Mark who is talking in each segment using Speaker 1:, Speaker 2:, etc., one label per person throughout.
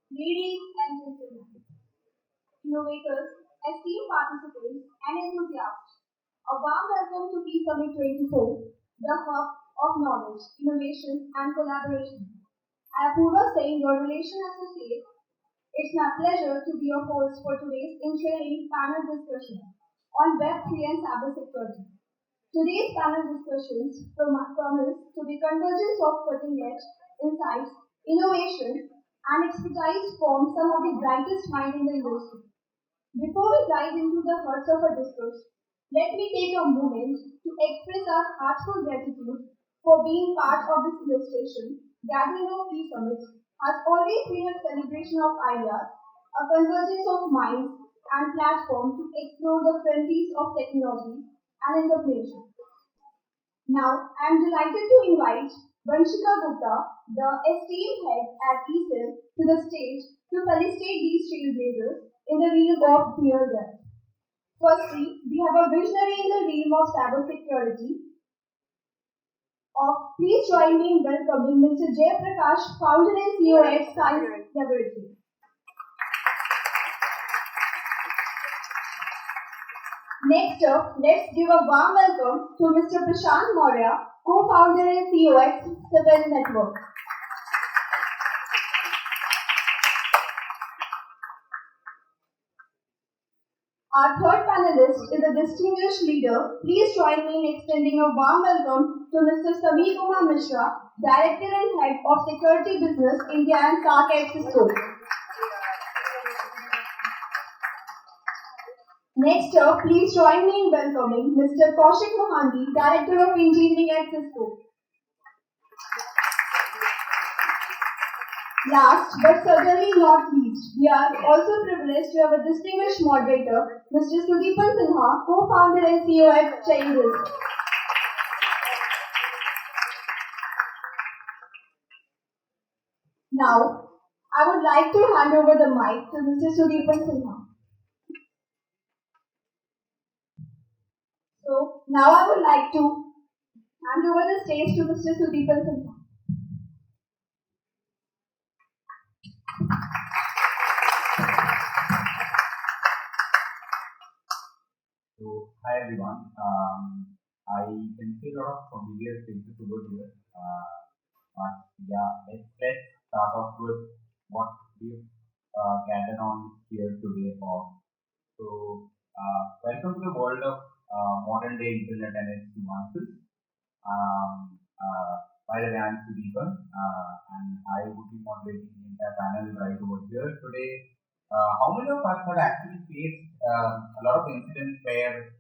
Speaker 1: Ladies and gentlemen, innovators, esteemed participants, and enthusiasts, a warm welcome to P-Summit 24, the hub of knowledge, innovation, and collaboration. I am Purva Singh, your relation associate. It's my pleasure to be your host for today's intriguing panel discussion on Web3 and cybersecurity. Today's panel discussions promise to be convergence of cutting-edge insights, innovations, and expertise from some of the brightest minds in the industry. Before we dive into the heart of our discourse, let me take a moment to express our heartfelt gratitude for being part of this illustration. Gathering of Key Summits has always been a celebration of ideas, a convergence of minds, and platform to explore the frontiers of technology and entrepreneurship. Now, I am delighted to invite Vanshika Gupta, the esteemed head at ESIL, to the stage to felicitate these trailblazers in the realm of real wealth. Firstly, we have a visionary in the realm of cybersecurity. Please join me in welcoming Mr. Jay Prakash, founder and CEO at Science Laboratory. Next up, let's give a warm welcome to Mr. Prashant Maurya, co-founder and CEO at Civil Network. Our third panelist is a distinguished leader. Please join me in extending a warm welcome to Mr. Sameer Kumar Mishra, Director and Head of Security Business India and SARC at Cisco. Next up, please join me in welcoming Mr. Kaushik Mohanty, Director of Engineering at Cisco. Last but certainly not least, we are also privileged to have a distinguished moderator, Mr. Sudeepan Sinha, co-founder and CEO at Chainrisk. Now, I would like to hand over the mic to Mr. Sudeepan Sinha. So, now I would like to hand over the stage to Mr. Sudeepan Sinha.
Speaker 2: So, hi everyone. I can see a lot of familiar faces over here. But yeah, let's start off with what we've gathered on here today for. So, welcome to the world of modern day internet and its nuances. By the way, I'm Sudeepan, and I would be moderating the entire panel right over here today. How many of us have actually faced a lot of incidents where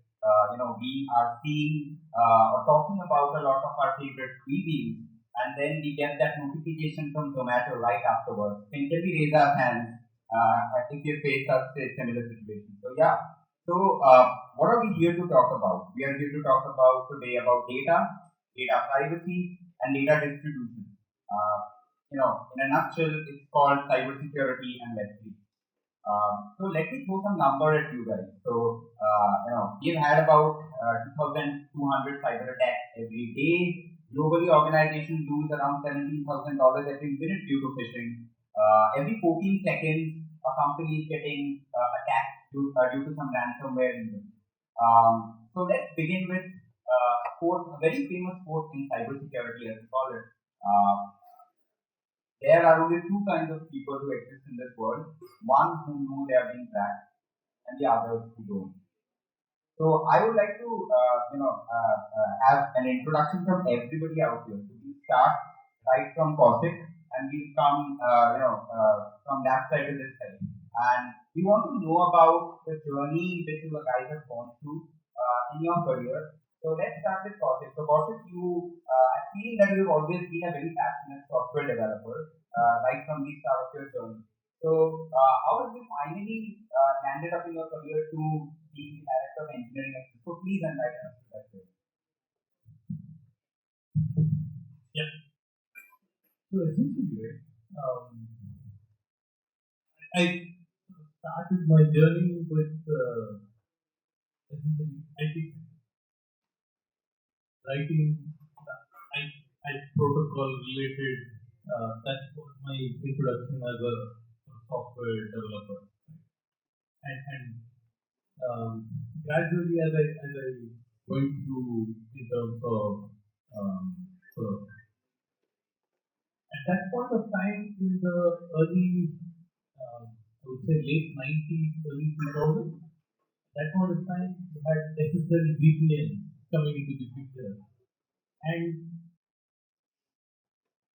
Speaker 2: we are seeing or talking about a lot of our favorite freebies, and then we get that notification from Zomato right afterwards? Can we raise our hands? I think we faced such a similar situation. So yeah. So what are we here to talk about? We are here to talk about today about data privacy, and data distribution. In a nutshell, it's called cybersecurity and Web3. So let me throw some number at you guys. So we've had about 2,200 cyber attacks every day. Globally, organizations lose around $17,000 every minute due to phishing. Every 14 seconds, a company is getting attacked due to some ransomware event. So let's begin with a very famous quote in cybersecurity, as we call it. There are only two kinds of people who exist in this world: one who know they are being tracked, and the others who don't. So I would like to, have an introduction from everybody out here. So we start right from Kaushik, and we come, from that side to this side, and we want to know about the journey that you guys have gone through in your career. So let's start with Kaushik. So Kaushik, I feel that you've always been a very passionate software developer, right from the start of your journey. So how have you finally landed up in your career to being the director of engineering? So please enlighten us with that.
Speaker 3: Yeah. So essentially, right, I started my journey with essentially IT writing, protocol related. That was my introduction as a software developer. And gradually, as I went through in terms of sort of at that point of time in the early, I would say late 90s, early 2000s, that point of time you had SSL VPN coming into the picture. And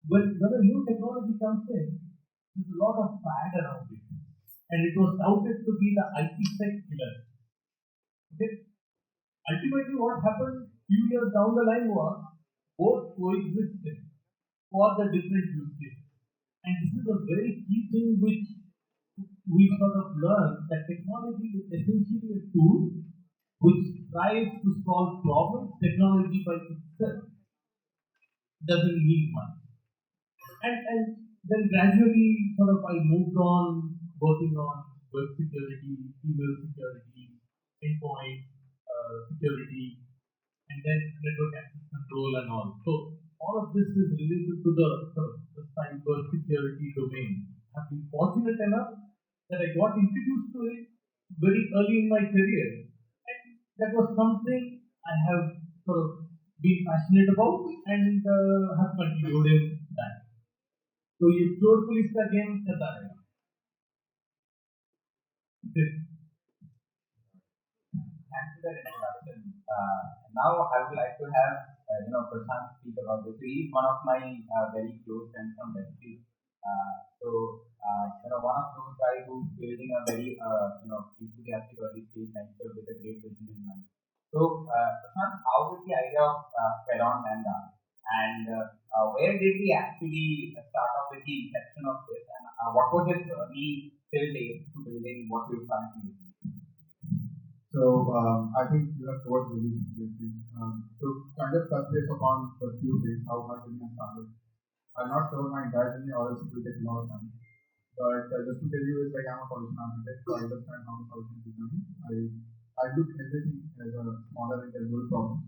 Speaker 3: when a new technology comes in, there's a lot of fad around it. And it was touted to be the IPsec killer. Okay? Ultimately, what happened few years down the line was both coexisted for the different use cases. And this is a very key thing which we sort of learned that technology is essentially a tool which tries to solve problems. Technology by itself doesn't need much. And then gradually sort of I moved on working on web security, email security, endpoint security, and then network access control and all. So all of this is related to the cyber security domain. I've been fortunate enough that I got introduced to it very early in my career. And that was something I have sort of been passionate about and have continued in that. तो ये चोर police का game चलता रहेगा.
Speaker 2: Thanks for that introduction. Now I would like to have Prashant speak about this. So he is one of my very close friends from Web3. One of those guys who's building a very enthusiastic early stage venture with a great vision in mind. So Prashant, how did the idea of Peron land up? And where did we actually start off with the inception of this, and what was its early till days to building what we've currently using?
Speaker 4: So I think you have covered really greatly. So kind of touch base upon the few things, how my journey has started. I'll not cover my entire journey, or else it will take a lot of time. But just to tell you, it's like I'm a solution architect, so I understand how the solution is designed. I look everything as a smaller and deliverable problem.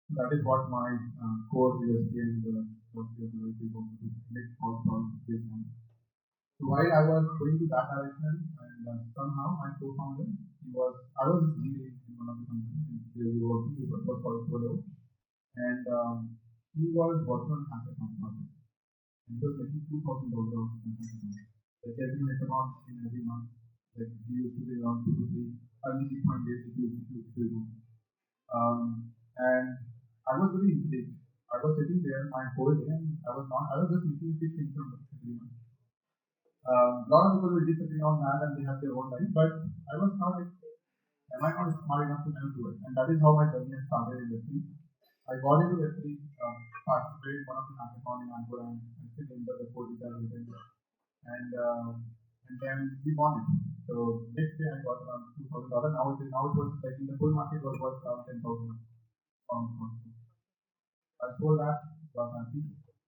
Speaker 4: So that is what my core USP and philosophy of life is also to make all problems based on. So while I was going to that direction, and somehow my co-founder, I was his lead in one of the companies where we were working, it was called Polo, and he was working on hackathon project. And he was making $2,000 on hackathon. Like every hackathon in every month, like he used to be around 2 to 3 early Bitcoin days if you know. And I was very intrigued. I was sitting there my whole day and I was just making a fixed income every month. A lot of people will disagree on that and they have their own life, but I was not like, am I not smart enough to kind of do it? And that is how my journey has started in Web3. I got into Web3, participated in one of the hackathon in Angola, and I still remember the code which I written. And then we won it. So next day I got around $2,000. Now it was like in the bull market was worth around 10,000 pounds. I sold that, was happy.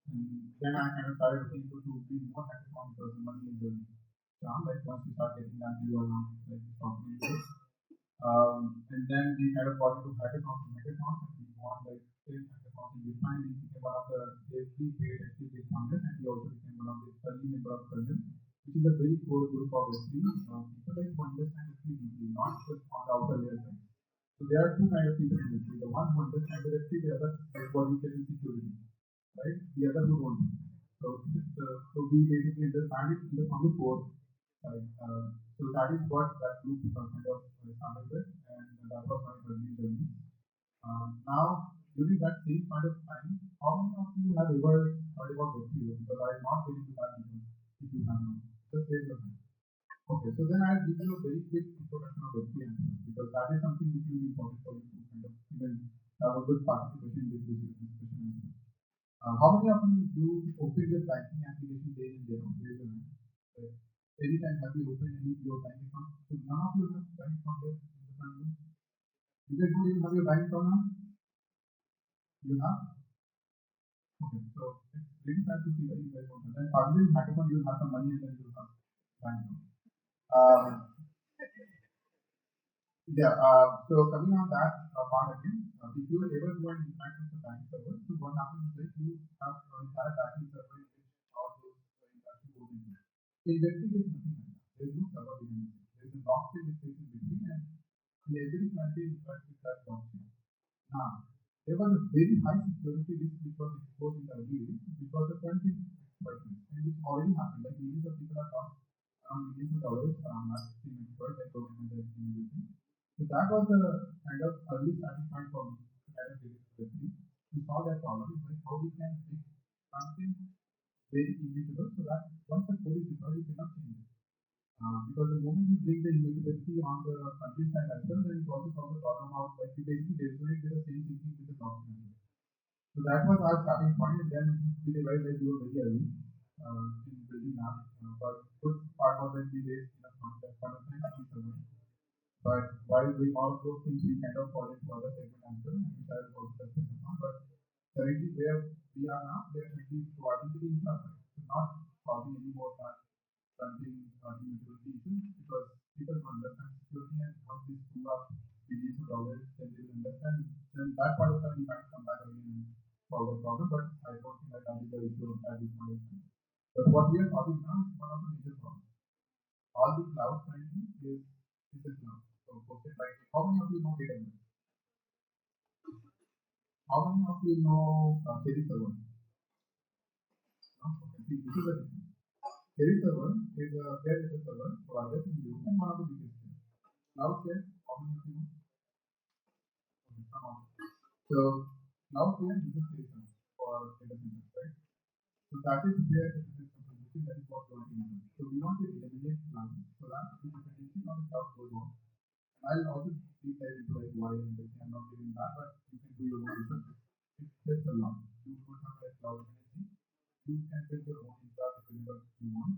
Speaker 4: And then I kind of started looking to be more hackathon because the money is a charm. Like once you start getting that, you are not like stopping it. And then we kind of got into hackathons, and we won like 10 hackathons. And we finally became one of the every paid active founders, and we also became one of the early member of Kernel, which is a very core group of Web3 people like to understand Web3 deeply, not just on the outer layer side. So there are two kinds of people in Web3. The one who understand the Web3, the other like what you say in security, right? The other who don't. So we basically understand it from the core side. So that is what that group kind of started with, and that was my early journey. Now, during that same point of time, how many of you have ever heard about Web3? Because I am not getting to that before. If you have not, just raise your hand. Okay, so then I'll give you a very quick introduction of Web3 as well, because that is something which will be important for you to kind of even have a good participation in this discussion as well. How many of you do open your banking application day in day out? Raise your hand. Anytime have you opened any of your bank account? So none of you have bank account yet in the front room. You guys don't even have your bank account now? You have? Okay, so it's really sad to see that you guys don't have. Then participating in hackathon, you'll have some money and then you'll have bank account. So coming on that part again, if you are able to go and interact with the bank server, so what happens is that you have an entire banking server in which all those interactions go into. In Web3, there is nothing like that. There is no server behind it. There is a blockchain which sits in between, and in every country interacts with that blockchain. Now, there was a very high security risk which was exposed in the early days because the front-end exploitment, and which already happened. Like millions of people have lost around millions of dollars around that same exploit, like government and everything. So that was the kind of early starting point for me to kind of get into Web3 to solve that problem. Is like how we can make something very immutable so that once the code is deployed, you cannot change it. Because the moment you bring the immutability on the country side as well, then it also solves the problem of like you basically resonate with the same thinking with the blockchain. So that was our starting point, and then we realized that we were very early in building that. But good part was that we raised enough funds and we survived. But while doing all of those things, we kind of fall into other segment as well, and which I will also touch upon. But currently, where we are now, we are currently providing the infrastructure, so not solving any more that fronting immutability issues, because people don't understand security, and once they screw up billions of dollars, then they will understand. Then that part of time we might come back again and solve the problem. But I don't think that is the issue at this point in time. But what we are solving now is one of the major problems. All the cloud currently is a cloud. So, okay, like, how many of you know AWS? How many of you know Cherry Server? No? Okay, see, this is the difference. Cherry Server is a bare metal server provider in Europe and one of the biggest. Cloudflare, how many of you know? Okay, come on. So, Cloudflare uses Cherry Server for data centers, right? So that is where the business composition, that is what we want to do. So we want to eliminate cloud so that the dependency on the cloud goes on. And I'll also deep dive into like why and everything. I'm not giving that, but you can do your own research. It says a lot. You don't have a cloud dependency. You can build your own infra whenever you want.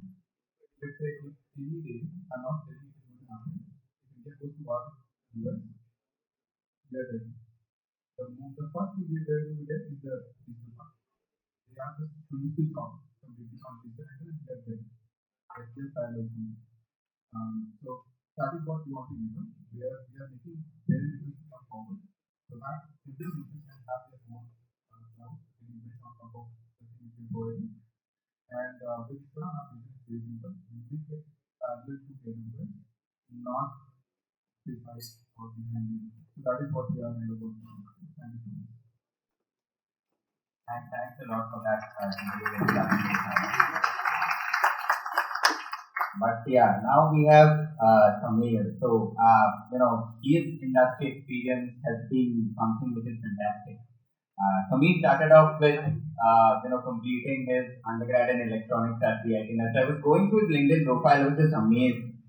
Speaker 4: Let's say if any day, I'm not telling you it's going to happen. If India goes to war with US, we are ready. The first thing we are going to get is the digital part. They are just going to talk completely on digital and they're ready. Let's just highlight them. So that is what we want to do. We are making very little to come forward so that every business can have their own cloud based on top of the thing which we're providing. And with Scrum, our business is very simple. We make it parallel to AWS, not beside or behind it. So that is what we are kind of working on. Thank you so much.
Speaker 2: Thanks a lot for that detailed. But yeah, now we have Samir. So his industry experience has been something which is fantastic. Samir started off with completing his undergrad in electronics at the IIT. I was going through his LinkedIn profile, which is amazing.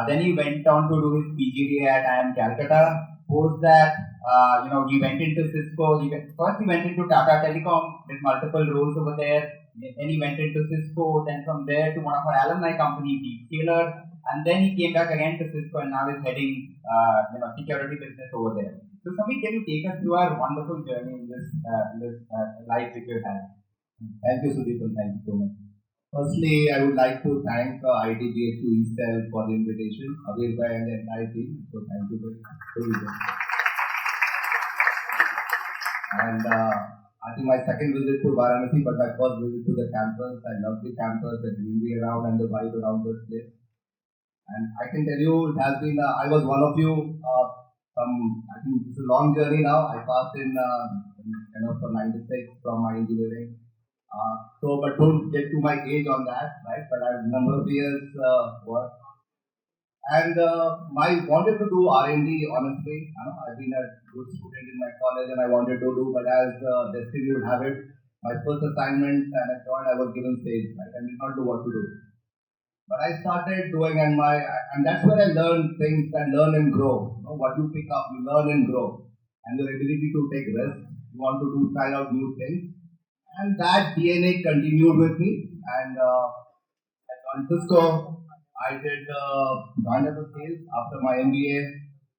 Speaker 2: Then he went on to do his PGD at IIM Calcutta. Post that, he went into Cisco. First he went into Tata Telecom, did multiple roles over there. Then he went into Cisco. Then from there to one of our alumni companies, Zscaler. And then he came back again to Cisco and now is heading, security business over there. So Samir, can you take us through our wonderful journey in this life that you had?
Speaker 5: Thank you, Sudeep, and thank you so much. Firstly, I would like to thank ITBHU Eastell for the invitation, Abir Bhai and the entire team. So thank you very much. And I think my second visit to Varanasi, but my first visit to the campus. I love the campus, the greenery around, and the vibe around this place. And I can tell you, it has been. I was one of you. I think it's a long journey now. I passed in for 96 from my engineering. But don't get to my age on that, right? But I have a number of years work. And I wanted to do R&D, honestly. I've been a good student in my college and I wanted to do, but as destiny would have it, my first assignment and I joined, I was given sales, right? I did not know what to do. But I started doing and that's where I learned things and learn and grow. What you pick up, you learn and grow. And your ability to take risks, you want to try out new things. And that DNA continued with me. And I joined Cisco. I did join as a sales after my MBA.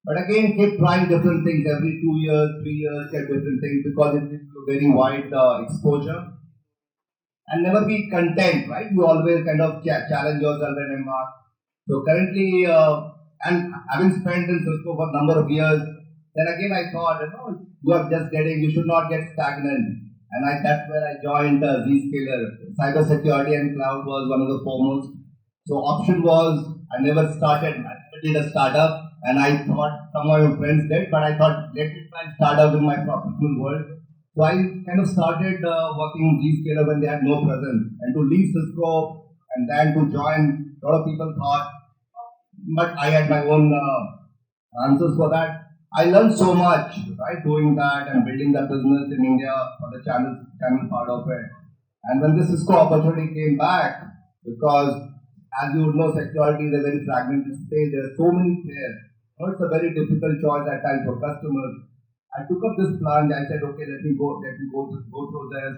Speaker 5: But again, keep trying different things every 2 years, 3 years, get different things because it gives you very wide exposure. And never be content, right? You always kind of challenge yourself and embark. So currently, and having spent in Cisco for a number of years, then again I thought, you should not get stagnant. And that's where I joined Zscaler. Cybersecurity and cloud was one of the foremost. So option was I never started, I never did a startup, and I thought some of my friends did, but I thought let me try and start up in my professional world. So I kind of started working in Zscaler when they had no presence, and to leave Cisco and then to join, a lot of people thought, but I had my own answers for that. I learned so much, right, doing that and building that business in India for the channel part of it. And when the Cisco opportunity came back, because as you would know, security is a very fragmented space. There are so many players. You know, it's a very difficult choice at times for customers. I took up this plunge. I said, okay, let me go through this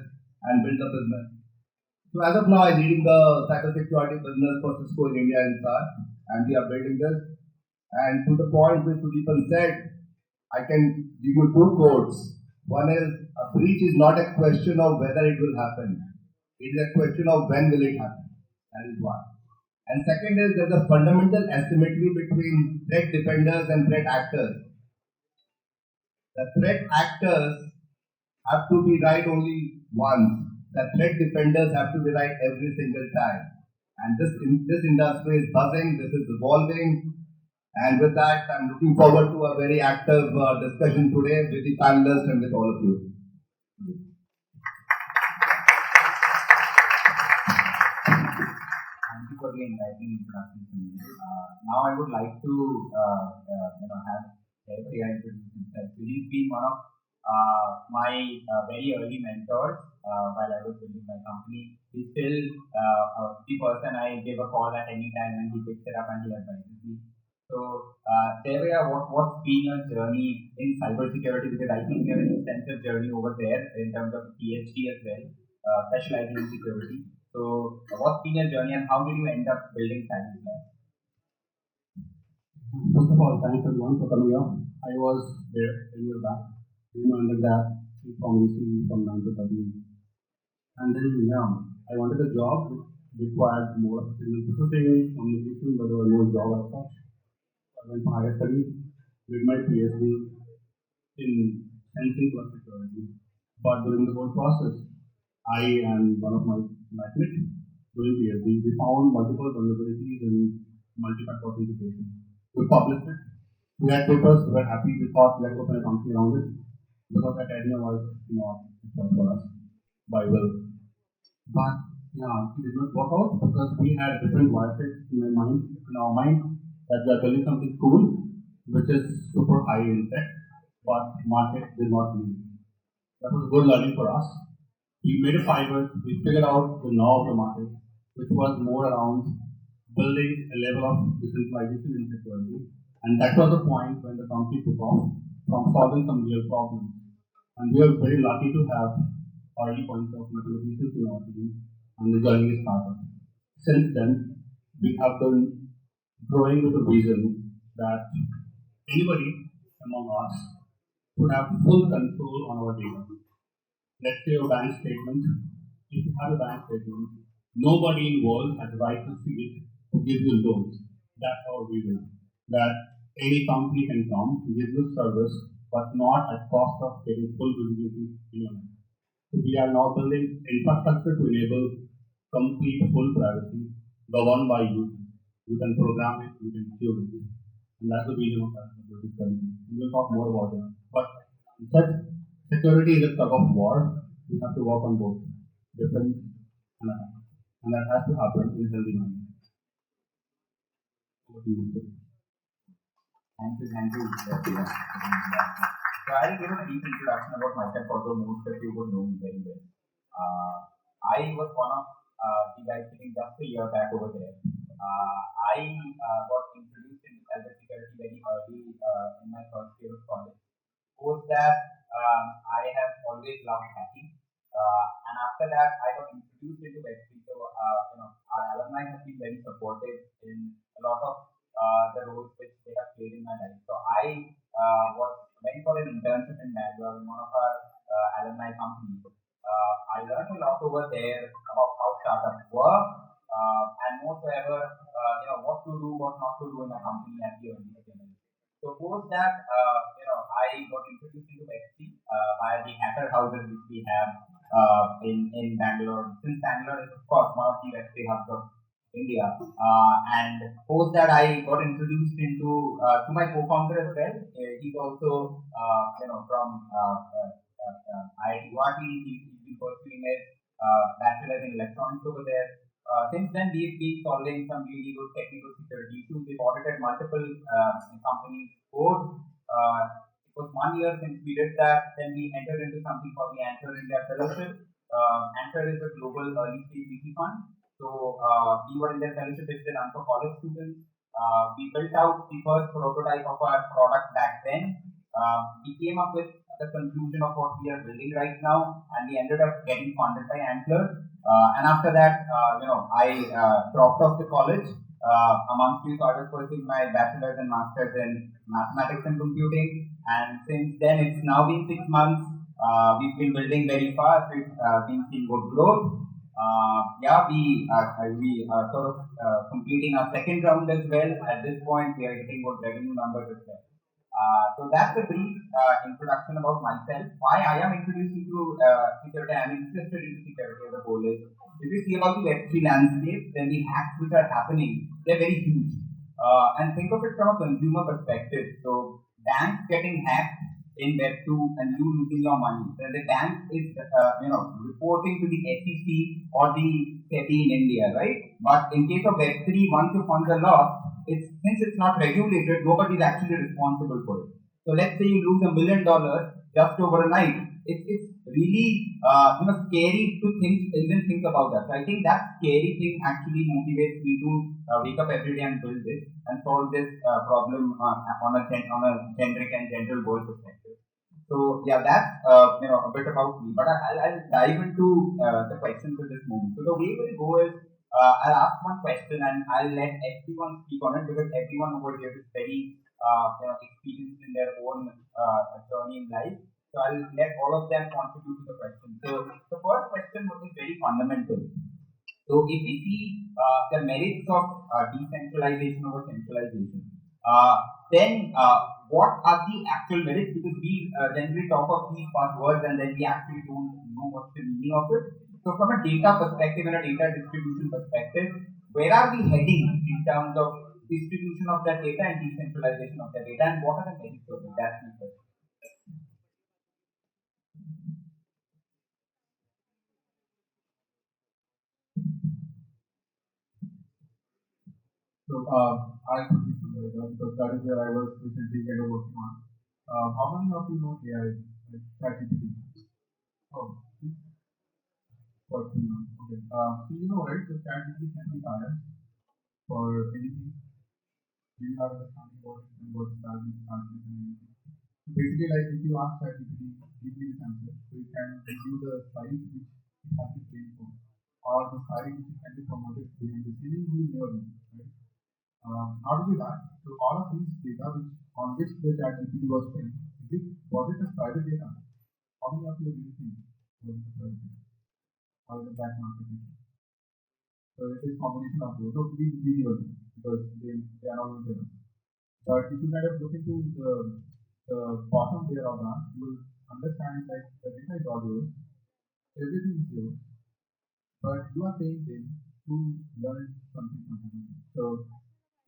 Speaker 5: and build a business. So as of now, I'm leading the cybersecurity business for Cisco in India and SAR, and we are building this. And to the point which Sudeepan said, I can give you two quotes. One is, a breach is not a question of whether it will happen. It is a question of when will it happen. That is one. And second is, there's a fundamental asymmetry between threat defenders and threat actors. The threat actors have to be right only once. The threat defenders have to be right every single time. And this industry is buzzing, this is evolving. And with that, I'm looking forward to a very active discussion today with the panelists and with all of you.
Speaker 2: Thank you for the enlightening introduction to me. Now I would like to have Jaypriya introduce himself. So he's been one of my very early mentors while I was building my company. He's still the person I give a call at any time and he picks it up and he advises me. So, Jaypriya, what's been your journey in cybersecurity? Because I think you have an extensive journey over there in terms of PhD as well, specializing in security. So, what's been your journey and how did you end up building Cybersecurity?
Speaker 6: First of all, thanks everyone for coming here. I was there 10 years back, doing my undergrad from UC from 9 to 13. And then, I wanted a job which required more of signal processing, communication, but there was no job as such. I went for higher studies, did my PhD in sensing plus security. But during the whole process, I and one of my mathematics doing PhD, we found multiple vulnerabilities in multi-factor authentication. We published it. We had papers, we were happy, we thought let's open a company around it. Because academia was not a choice for us by will. But it did not work out because we had different wireframes in our mind that we are building something cool, which is super high in tech, but market did not need. That was good learning for us. We made a pivot, we figured out the law of the market, which was more around building a level of decentralization in security. And that was the point when the company took off from solving some real problems. And we are very lucky to have early points of mathematicians in our team, and the journey is started. Since then, we have been growing with a vision that anybody among us could have full control on our data. Let's say a bank statement. If you have a bank statement, nobody in the world has the right to see it to give you loans. That's our vision. That any company can come, give you service, but not at cost of getting full visibility in your life. So we are now building infrastructure to enable complete full privacy, governed by you. You can program it, you can tune it. And that's the vision of cybersecurity currently. We will talk more about it. But such security is a tug of war. We have to work on both defense and that has to happen in a healthy manner.
Speaker 2: Thank you, Jaypriya. So I'll give a brief introduction about myself, although most of you would know me very well. I was one of the guys sitting just a year back over there. I got introduced into cybersecurity very early in my first year of college. Post that, I have always loved hacking. And after that, I got introduced into Web3. So, our alumni have been very supportive in a lot of the roles which they have played in my life. So I went for an internship in Bangalore in one of our alumni companies. I learned a lot over there about how startups work and more so ever, what to do, what not to do in a company at the early stage. So post that, I got introduced into Web3 via the hacker houses which we have in Bangalore. Since Bangalore is of course one of the Web3 hubs of India. And post that, I got introduced into to my co-founder as well. He's also from IIT Guwahati. He's been pursuing his bachelor's in electronics over there. Since then, we've been solving some really good technical security issues. We've audited multiple companies' code. It was 1 year since we did that. Then we entered into something called the Anchor India Fellowship. Anchor is a global early stage VC fund. So we were in their fellowship, which they run for college students. We built out the first prototype of our product back then. We came up with the conclusion of what we are building right now, and we ended up getting funded by Antler. And after that, I dropped off the college. Amongst you, so I was pursuing my bachelor's and master's in mathematics and computing. And since then, it's now been 6 months. We've been building very fast. We've been seeing good growth. We are sort of completing our second round as well. At this point, we are getting good revenue numbers as well. So that's a brief introduction about myself. Why I am introduced into security, I am interested in security as a whole is, if you see about the Web3 landscape, then the hacks which are happening, they're very huge. And think of it from a consumer perspective. So banks getting hacked in Web2 and you losing your money. Then the bank is reporting to the SEC or the SEBI in India, right? But in case of Web3, once your funds are lost, since it's not regulated, nobody is actually responsible for it. So let's say you lose $1 million just overnight. It's really scary to even think about that. So I think that scary thing actually motivates me to wake up every day and build this and solve this problem on a generic and general world perspective. So yeah, that's a bit about me. But I'll dive into the questions at this moment. So the way we'll go is, I'll ask one question and I'll let everyone speak on it, because everyone over here is very experienced in their own journey in life. So I'll let all of them contribute to the question. So the first question is very fundamental. So if we see the merits of decentralization over centralization, then what are the actual merits? Because we generally talk of these buzzwords and then we actually don't know what's the meaning of it. So from a data perspective and a data distribution perspective, where are we heading in terms of distribution of that data and decentralization of that data, and what are the merits of it? That's my question.
Speaker 4: So I'll put this somewhere because that is where I was recently kind of working on. How many of you know AI, like ChatGPT? Oh, okay. So right? So ChatGPT can be biased for anything. Do you have understanding about it and what's value, and anything? So basically, like if you ask ChatGPT, give me this answer, so you can review the site which it has to train for, or the site which it can be promoted behind the scene. You will never know, right? How to do that? So all of these data on which the ChatGPT was trained, was it a private data? How many of you really think was it a private data? Or is it black market data? So it is combination of both. So we will know because they are not going to tell us. But if you kind of look into the bottom layer of that, you will understand like the data is all yours, everything is yours, but you are paying them to learn something from them. So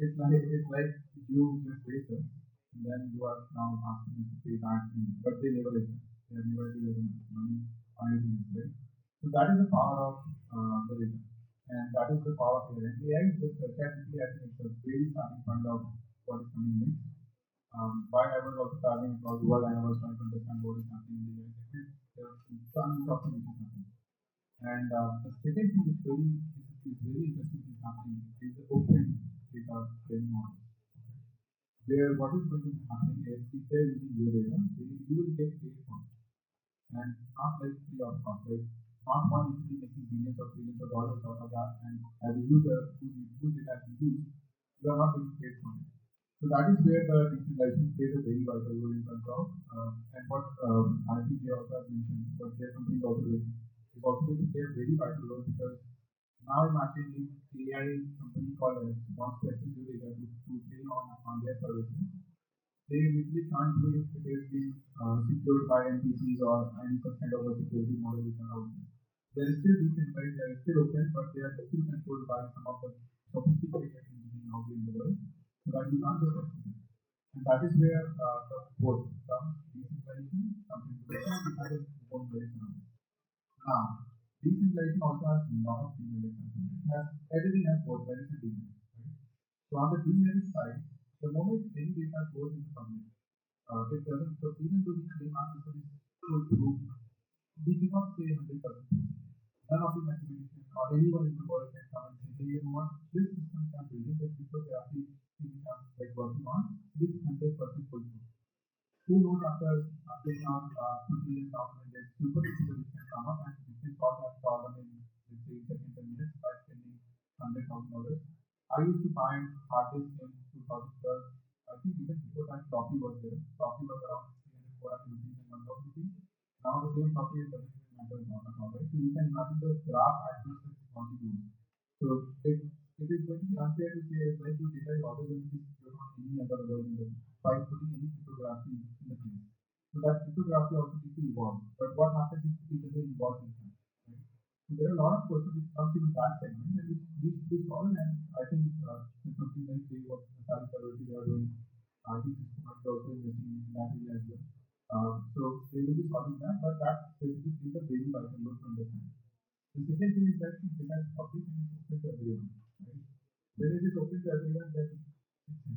Speaker 4: it's like you just raise us, and then you are now asking us to pay back, but they never raise us. They have never given us money or anything else, right? So that is the power of the data, and that is the power of AI. AI is just technically, I think it's a very starting point of what is coming next. While I was also traveling across the world and I was trying to understand what is happening in the AI segment, there are tons of things which is happening. And the second thing which is very interesting is happening is the open data training model. Where what is going to be happening is if they're using your data, you will get paid for it. And not like free of cost, right? Not one entity making billions or trillions of dollars out of that, and as a user whose data has been used, you are not getting paid for it. So that is where the decentralization plays a very vital role in terms of, and what I think they also have mentioned, what their company is also doing, is also going to play a very vital role, because now imagine if AI company called wants to access your data to train on their services. They literally can't do it if it is being secured by NPCs or any such kind of a security model which are out there. They are still decentralized, they are still open, but they are still controlled by some of the sophisticated engineering out in the world, so that you can't just access it. And that is where the both comes decentralization, something together, it has its own ways around it. Now, decentralization also has a lot of demerits as well. It has everything has both merits and demerits. Right? So on the demerit side, the moment any data goes into public, it doesn't. So even though the claim our system is foolproof, we cannot say 100%. None of the mathematicians or anyone in the world can come and say, hey, you know what, this system which I'm building, this cryptography thing which I'm like working on, this is 100% foolproof. Who knows after now 20 years down when there's super computer which can come up and we can solve that problem in let's say seconds and minutes by spending $100,000. I used to buy hard disk in 2012. I think even before that floppy was there. Floppy was around 300, 400 rupees and 1,000 rupees. Now the same floppy doesn't even matter now at all, right? So you can imagine the graph at which the technology goes. So it is going to be unfair to say it's like your data is always going to be secure on any other algorithm by putting any cryptography in the place. So that cryptography also needs to evolve. But what happens if it doesn't evolve in time? Right? So there are a lot of questions which comes in that segment and which needs to be solved. And I think something like say what Sally Sarvati are doing, I think is also investing in that area as well. So they will be solving that, but that specifically is a very vital load to understand. The second thing is that it has public and it's open to everyone. Right? When it is open to everyone, then it's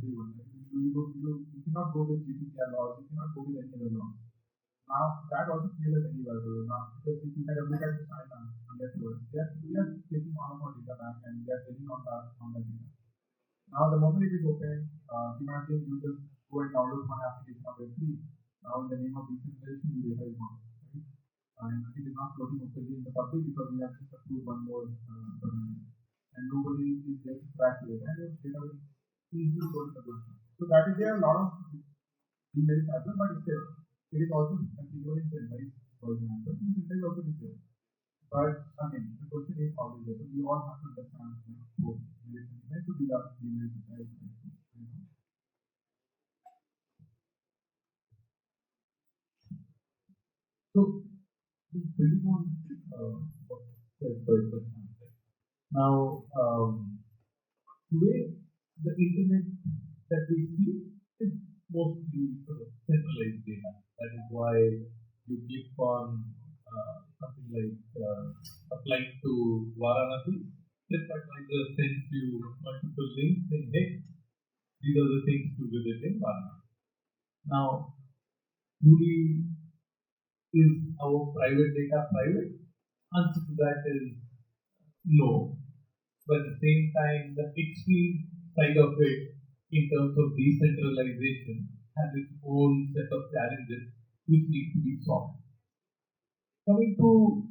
Speaker 4: everyone. Right? You cannot go with GDPR laws, you cannot go with any other laws. Now that also plays a very valuable now because if you kind of look at China and get to us, they are taking all of our data back and they are taking on that data. Now the moment it is open, imagine you just go and download one application of Web3. Now in the name of decentralization, your data is gone. Right? And it is not floating openly in the public because we have just approved one more domain. And nobody is there to track it. And your data will easily go to the blockchain. So that is there are a lot of demerits as well, but still, it is also applicable in centralized version as well. The centralized also is there. But again, the question is always there. So we all have to understand both merits and demerits. So these are demerits which I would like to mention. So, building on what said by Prashant. Now, today the internet that we see is mostly sort of centralized data. That is why you click on something like applying to Varanasi. TripAdvisor sends you multiple links saying, hey, these are the things to visit in Varanasi. Now, truly, is our private data private? Answer to that is no. But at the same time, the extreme side of it, in terms of decentralization, has its own set of challenges which need to be solved. Coming to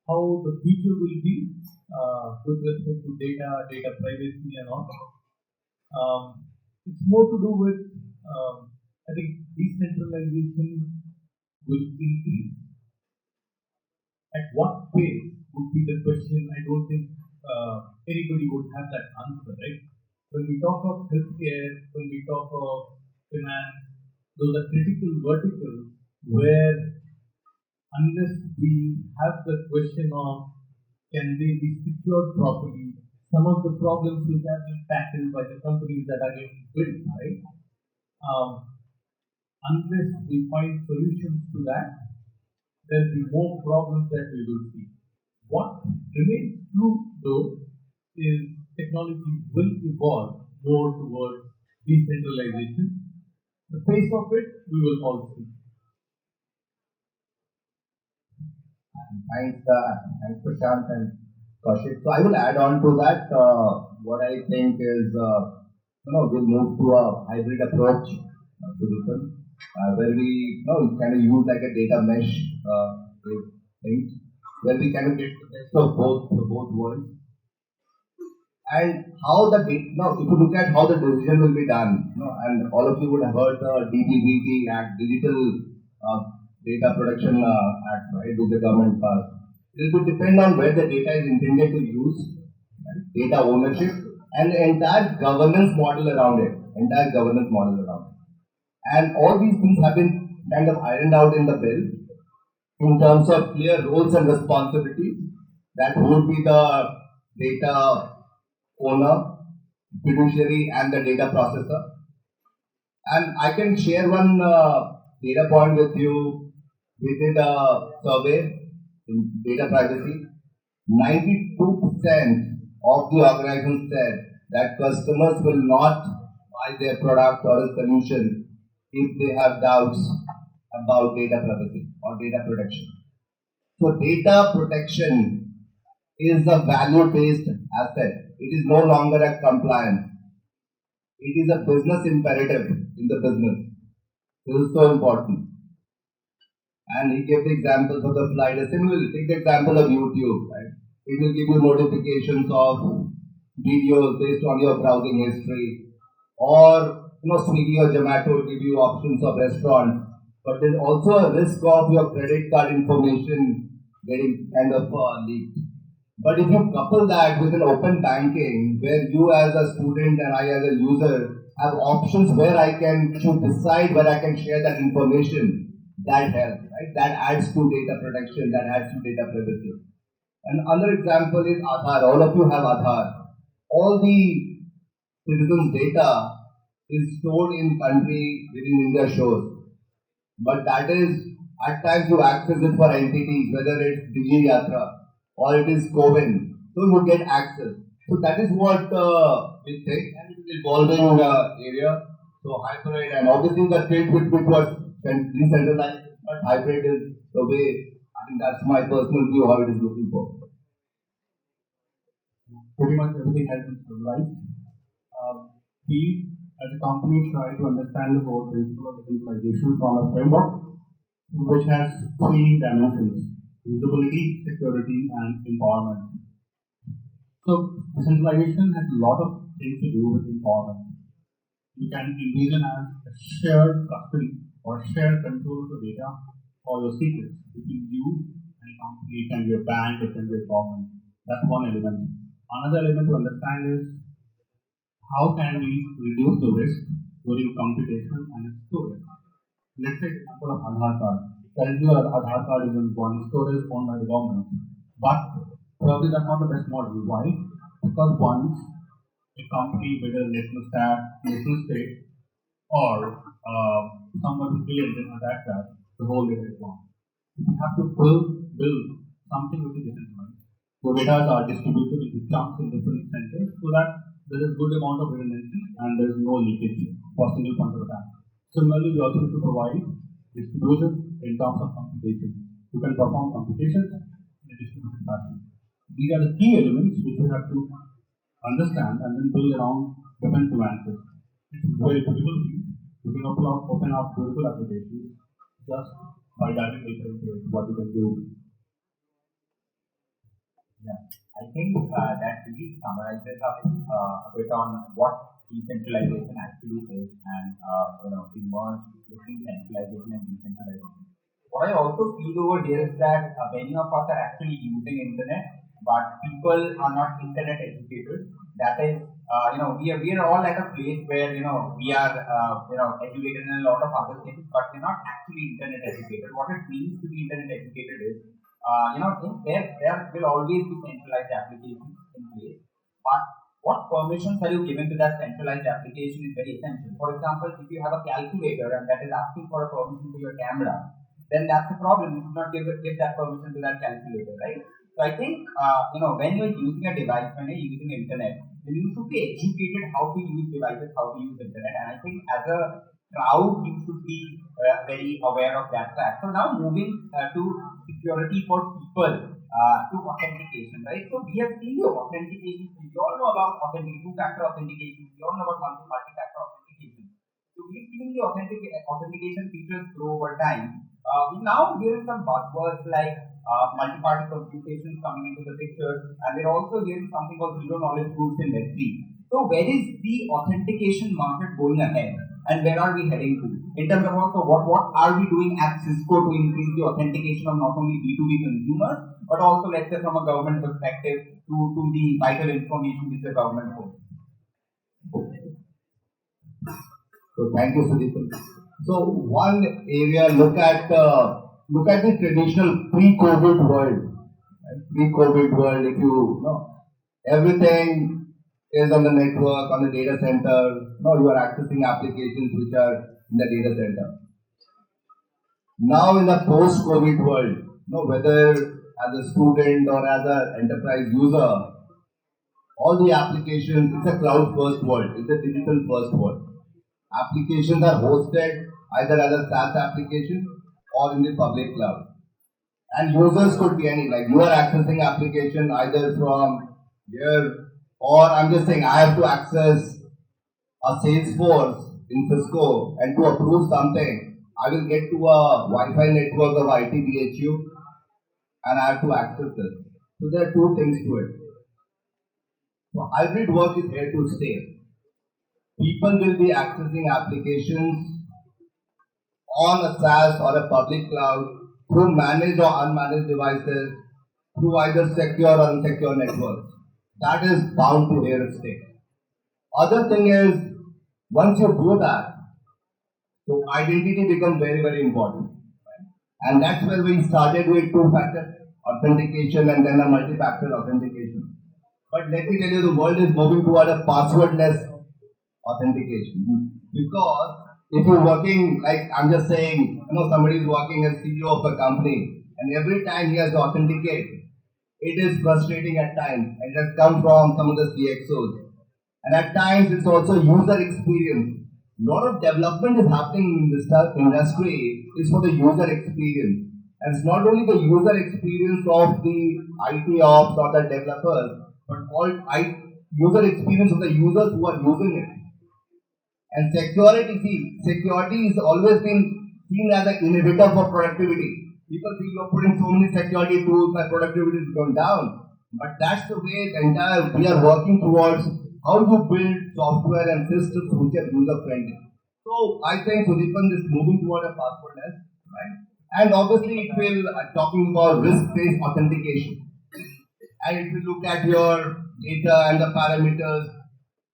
Speaker 4: how the future will be with respect to data privacy and all, it's more to do with, I think, decentralization will increase. At what pace would be the question? I don't think anybody would have that answer, right? When we talk of healthcare, when we talk of finance, those are critical verticals where unless we have the question of can they be secured properly, some of the problems which are being tackled by the companies that are getting built, right? Unless we find solutions to that, there will be more problems that we will see. What remains true though is technology will evolve more towards decentralization. The pace of it we will all see.
Speaker 5: Thanks Prashant and Kaushik. So I will add on to that. What I think is, we'll move to a hybrid approach solution where we kind of use like a data mesh thing, where we kind of get the best of both worlds. And how the data, if you look at how the decision will be done, and all of you would have heard the DPDP Act, Digital Data Protection Act, right, which the government passed. It will depend on where the data is intended to use, right, data ownership, and the entire governance model around it. And all these things have been kind of ironed out in the bill in terms of clear roles and responsibilities. That would be the data owner, fiduciary, and the data processor. And I can share one data point with you. We did a survey in data privacy. 92% of the organizations said that customers will not buy their product or a solution if they have doubts about data privacy or data protection. So data protection is a value-based asset. It is no longer a compliance. It is a business imperative in the business. This is so important. And he gave the examples of the slide. Similarly, take the example of YouTube. Right? It will give you notifications of videos based on your browsing history, or Swiggy or Zomato will give you options of restaurants. But there's also a risk of your credit card information getting kind of leaked. But if you couple that with an open banking, where you as a student and I as a user have options where I can decide where I can share that information, that helps, right? That adds to data protection, that adds to data privacy. And another example is Aadhaar. All of you have Aadhaar. All the citizens' data is stored in country within India shows. But that is, at times you access it for entities, whether it's DigiYatra or it is CoWIN. So you get access. So that is what we think, and it is evolving area. So hybrid, and obviously the trade which was decentralized, but hybrid is the way. I think that's my personal view how it is looking for.
Speaker 6: Pretty much everything has been summarized. We as a company try to understand the whole principle of decentralization from a framework which has three dimensions: visibility, security, and empowerment. So decentralization has a lot of things to do with empowerment. You can envision as a shared custody or shared control of the data or your secrets between you and a company. It can be a bank, it can be a government. That's one element. Another element to understand is how can we reduce the risk during computation and storage. Let's take the example of Aadhaar card. Currently, your Aadhaar card is in one storage owned by the government, but probably that's not the best model. Why? Because once a company, whether national staff, national state, or someone who claims and attack that, the whole data is gone. We have to build something which is decentralized. So data are distributed into chunks in different centers so that there is good amount of redundancy and there is no leakage for single point of attack. Similarly, we also need to provide distribution in terms of computation. You can perform computations in a distributed fashion. These are the key elements which we have to understand and then build around different nuances. It's a very beautiful thing. You can open up beautiful applications just by diving deeper into what you can do.
Speaker 2: Yeah, I think that really summarizes a bit on what decentralization actually is, and the merge between centralization and decentralization. What I also feel over here is that many of us are actually using internet, but people are not internet educated. That is, we are all at a place where we are educated in a lot of other things, but we're not actually internet educated. What it means to be internet educated is, there will always be centralized applications in place, but what permissions are you giving to that centralized application is very essential. For example, if you have a calculator and that is asking for a permission to your camera, then that's a problem. You should not give that permission to that calculator, right? So I think when you're using a device, when you're using internet, then you should be educated how to use devices, how to use internet, and I think as a crowd you should be very aware of that fact. So now moving to security for people, to authentication, right? So we have seen the authentication. We all know about two-factor authentication. We all know about multi-factor authentication. So we've seen the authentication features grow over time. We now hearing some buzzwords like multi-party computation coming into the picture, and we're also hearing something called zero-knowledge proofs in Web3. So where is the authentication market going ahead, and where are we heading to? In terms of also what are we doing at Cisco to increase the authentication of not only B2B consumers, but also, let's say, from a government perspective to the vital information which the government holds.
Speaker 5: So thank you, Sudeep. So one area, look at the traditional pre-COVID world. Right? Pre-COVID world, if you know everything is on the network, on the data center. No, you are accessing applications which are in the data center. Now in the post-COVID world, no, whether as a student or as an enterprise user, all the applications, it's a cloud-first world, it's a digital-first world. Applications are hosted either as a SaaS application or in the public cloud. And users could be any, like you are accessing application either from here, or I'm just saying I have to access a Salesforce in Cisco, and to approve something, I will get to a Wi-Fi network of ITBHU and I have to access this. So there are two things to it. So hybrid work is here to stay. People will be accessing applications on a SaaS or a public cloud through managed or unmanaged devices, through either secure or unsecure networks. That is bound to here to stay. Other thing is, once you do that, so identity becomes very, very important. Right? And that's where we started with two-factor authentication and then a multi-factor authentication. But let me tell you, the world is moving toward a passwordless authentication. Because if you're working, like I'm just saying, somebody is working as CEO of a company, and every time he has to authenticate, it is frustrating at times. And it has come from some of the CXOs. And at times it's also user experience. A lot of development is happening in this industry is for the user experience. And it's not only the user experience of the IT ops or the developers, but all user experience of the users who are using it. And security has always been seen as an inhibitor for productivity. People think you're putting so many security tools, my productivity is going down. But that's the way we are working towards how you build software and systems which are user friendly. So I think Sudeepan is moving toward a passwordless, right? And obviously it will talking about risk-based authentication. And it will look at your data and the parameters,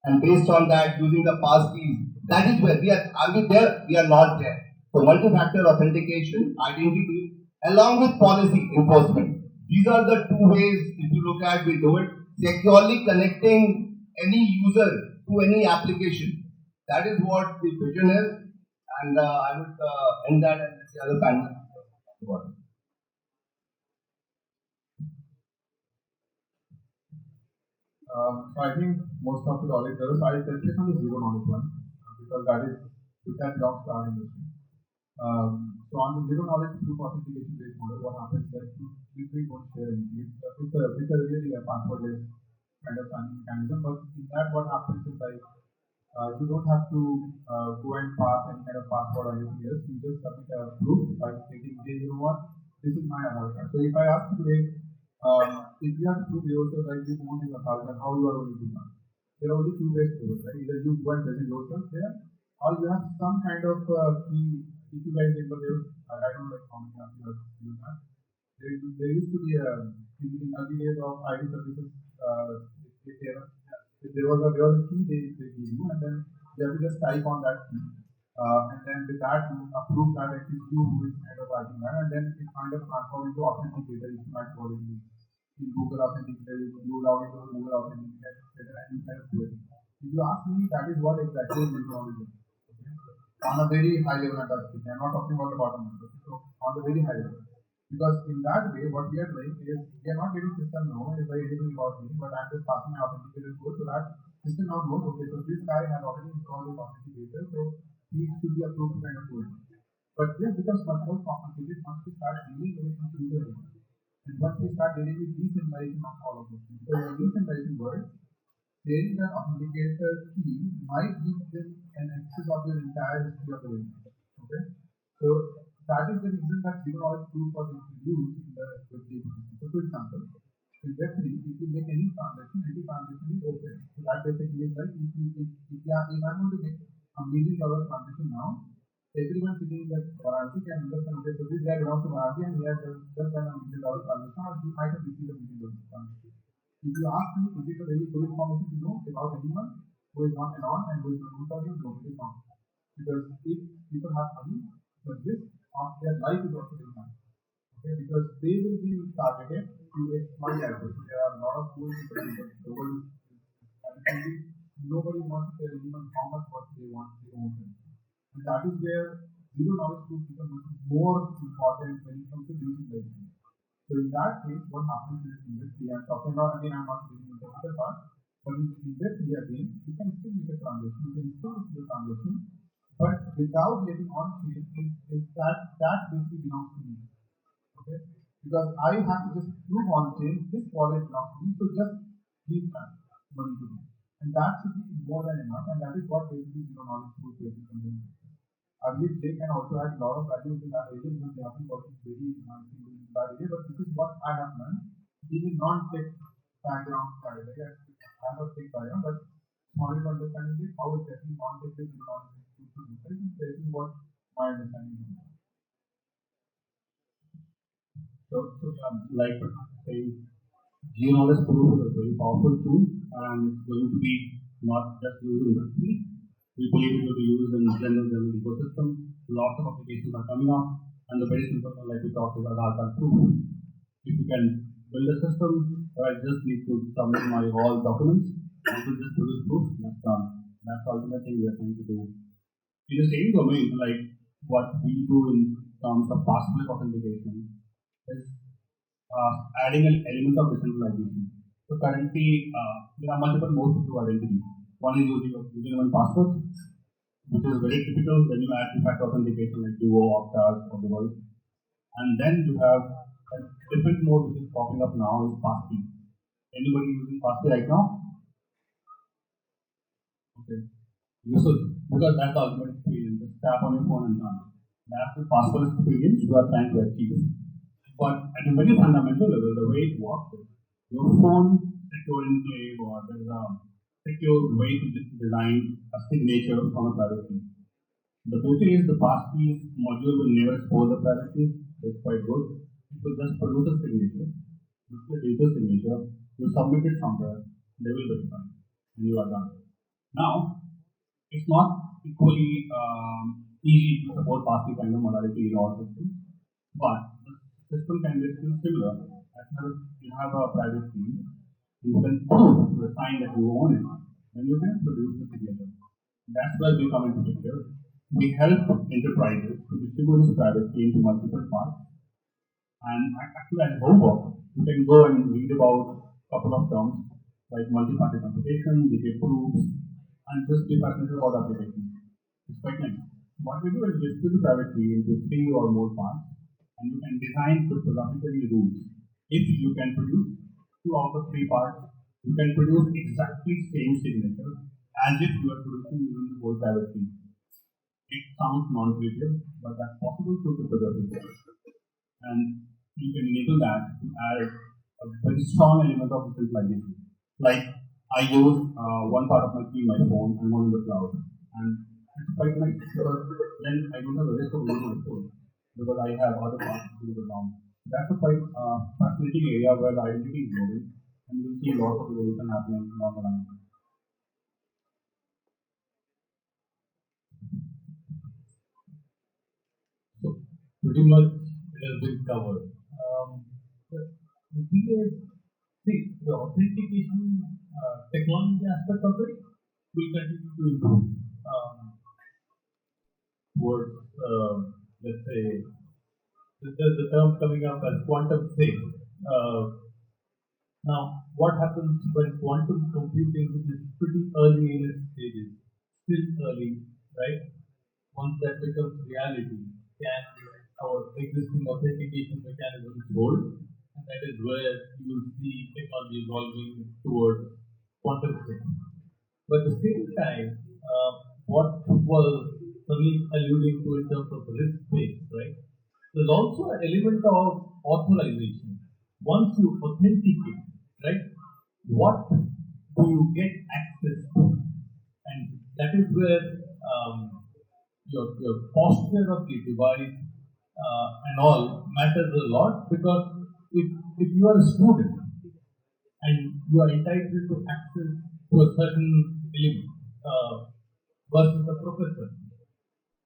Speaker 5: and based on that, using the passkeys. That is where we are. Are we there? We are not there. So multi-factor authentication, identity, along with policy enforcement. These are the two ways, if you look at, we do it. Securely connecting any user to any application. That is what the vision is. And I would end that and the other panel.
Speaker 4: So I think most of it already does. I touched on the zero knowledge one because that is which has belongs to our industry. So on the zero knowledge proof authentication based model, what happens is that you usually don't share anything. It's a really a passwordless kind of signing mechanism. But in that, what happens is like you don't have to go and pass any kind of password or anything else. You just submit a proof by stating, hey, you know what, this is my Aadhaar card. So if I ask you today, if you have to prove yourself like this one is Aadhaar card, how you are going to do that? There are only two ways to do it, right? Either you go and present yourself there, or you have some kind of key. If you guys remember, I don't know like how many of you have used that. There used to be in early days of ID services. There was a key they give you, and then you have to just type on that key, and then with that you approve that it is you who is kind of writing that, and then it kind of transforms into authenticator. If you might call it in Google Authenticator, you log into Google Authenticator and you kind of do it. If you ask me, that is what exactly is technology. On a very high level, I'm not talking about the bottom level. So on the very high level. Because in that way, what we are doing is we are not letting system know if I anything about me, but I'm just passing my authenticator code so that system now knows, okay, so this guy has already installed this authenticator, so he should be approved to kind of do it. But this becomes much more complicated once we start dealing with some user data. And once we start dealing with decentralization of all of this. Because in a decentralization world, sharing that authenticator key might give them an access of your entire history of the data. Okay? So that is the reason that zero knowledge proof was introduced in the Web3 ecosystem. So for example, in Web3, if you make any transaction is open. So that basically is like if I'm going to make $1 million transaction now, everyone sitting in the Varanasi can understand, okay, so this guy belongs to Varanasi and he has just done $1 million transaction, or he might have received $1 million transaction. If you ask me, is it a very good information to know about anyone who is not an on and who is not a person? No, it is not. Because if people have money, the risk of their life is also very high. Okay, because they will be targeted to exploit their risk. There are a lot of tools in the world actually nobody wants to tell anyone how much what they want they own. And that is where zero knowledge proofs become much more important when it comes to digitalization. So in that case, what happens is in Web3, I'm talking about again, I'm not getting into the technical part, but in Web3 again, you can still make a transaction, you can still receive a transaction, but without getting on chain is that basically belongs to me. Okay? Because I have to just prove on chain this wallet belongs to me, so just give that money to me. And that should be more than enough, and that is what basically zero knowledge proof basically. I believe they can also add a lot of value to that area because they have been working very nicely in that area. But this is what I have learned. Being a non-tech background guy, like I have a tech background, but wanted to understand is how exactly non-tech is knowledge to do. This is what my understanding is.
Speaker 6: Like saying, zero-knowledge proof is a very powerful tool, and it's going to be not just used in Web3. We believe it will be used in general ecosystem. Lots of applications are coming up, and the very simple one, like we talked, is Aadhaar card proof. If you can build a system where I just need to submit my all documents and to just produce proof, that's done. That's the ultimate thing we are trying to do. In the same domain, like what we do in terms of passport authentication, is adding an element of decentralization. So currently, there are multiple modes to identity. One is using one password, which is very typical when you add two-factor authentication like Duo, Okta, or the world. And then you have a different mode which is popping up now is Passkey. Anybody using Passkey right now? Okay. Useful, because that's the ultimate experience. Just tap on your phone and done. That's the password experience you are trying to achieve. But at a very fundamental level, the way it works is your phone secure enclave or there's a secure way to design a signature from a private key. The beauty is the passkey module will never expose the private key. It's quite good. It will just produce a signature. This is a digital signature. You submit it somewhere, they will verify, and you are done. Now, it's not equally easy to support passkey kind of modality in all systems, but the system can be still similar. As you have a private key, you can prove the sign that you own it, and you can produce the signature. That's where we come into picture. We help enterprises to distribute this private key into multiple parts. And actually, at homework, you can go and read about a couple of terms like multi-party computation, DK proofs, and just be fascinated about applications. It's quite nice. What we do is we split the private key into 3 or more parts, and you can design cryptographically rules. If you can produce 2 out of 3 parts, you can produce exactly same signature as if you are producing using the whole private key. It sounds non-trivial, but that's possible through cryptography. And you can enable that to add a very strong element of decentralization. Like I use one part of my key in my phone and one in the cloud. And it's quite nice because then I don't have the risk of losing my phone because I have other parts to do the ground. That's a quite fascinating area where the identity is moving, and you will see lots of evolution happening along the line.
Speaker 3: So, pretty much it has been covered. The thing is, see, the authentication technology aspect of it will continue to improve towards, let's say, there's the term coming up as quantum safe. Now, what happens when quantum computing, which is pretty early in its stages, still early, right? Once that becomes reality, can our existing authentication mechanisms hold? And that is where you will see technology evolving towards quantum safe. But at the same time, what was Sunil alluding to in terms of risk-based, right? There's also an element of authorization. Once you authenticate, right, what do you get access to? And that is where your posture of the device and all matters a lot, because if you are a student and you are entitled to access to a certain element versus a professor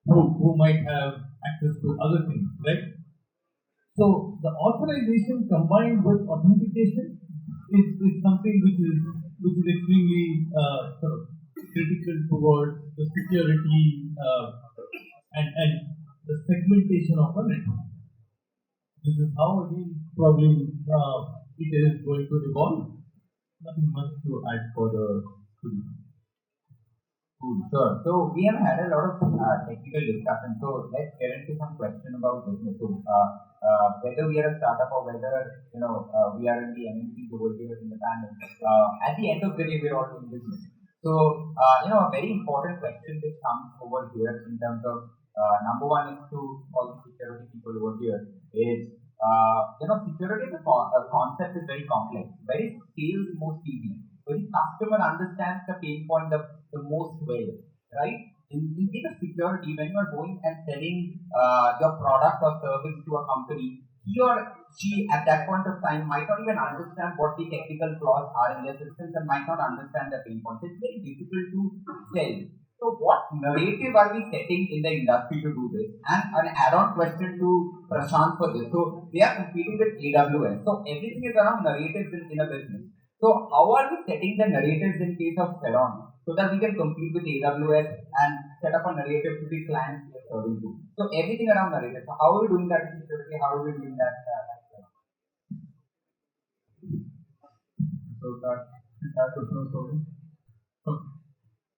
Speaker 3: who might have access to other things, right? So the authorization combined with authentication is something which is which is extremely sort of critical towards the security and the segmentation of a network. This is how again probably it is going to evolve. Nothing much to add further to this.
Speaker 2: Cool, sure. So we have had a lot of technical discussion. So let's get into some question about business. So whether we are a startup or whether we are in the MNCs over here in the panel, at the end of the day, we're all doing business. So a very important question which comes over here in terms of number one is to all the security people over here is security as a concept is very complex. Very sales most easy. But the customer understands the pain point the most well, right? In case of security, when you are going and selling your product or service to a company, he or she at that point of time might not even understand what the technical flaws are in their systems and might not understand the pain points. It's very difficult to sell. So what narrative are we setting in the industry to do this? And an add-on question to Prashant for this. So they are competing with AWS. So everything is around narratives in a business. So how are we setting the narratives in case of Seron so that we can compete with AWS and set up a narrative to the clients we are serving to? So everything around narratives. So how are we doing that in security? How are we doing that?
Speaker 4: So that question was over. Okay.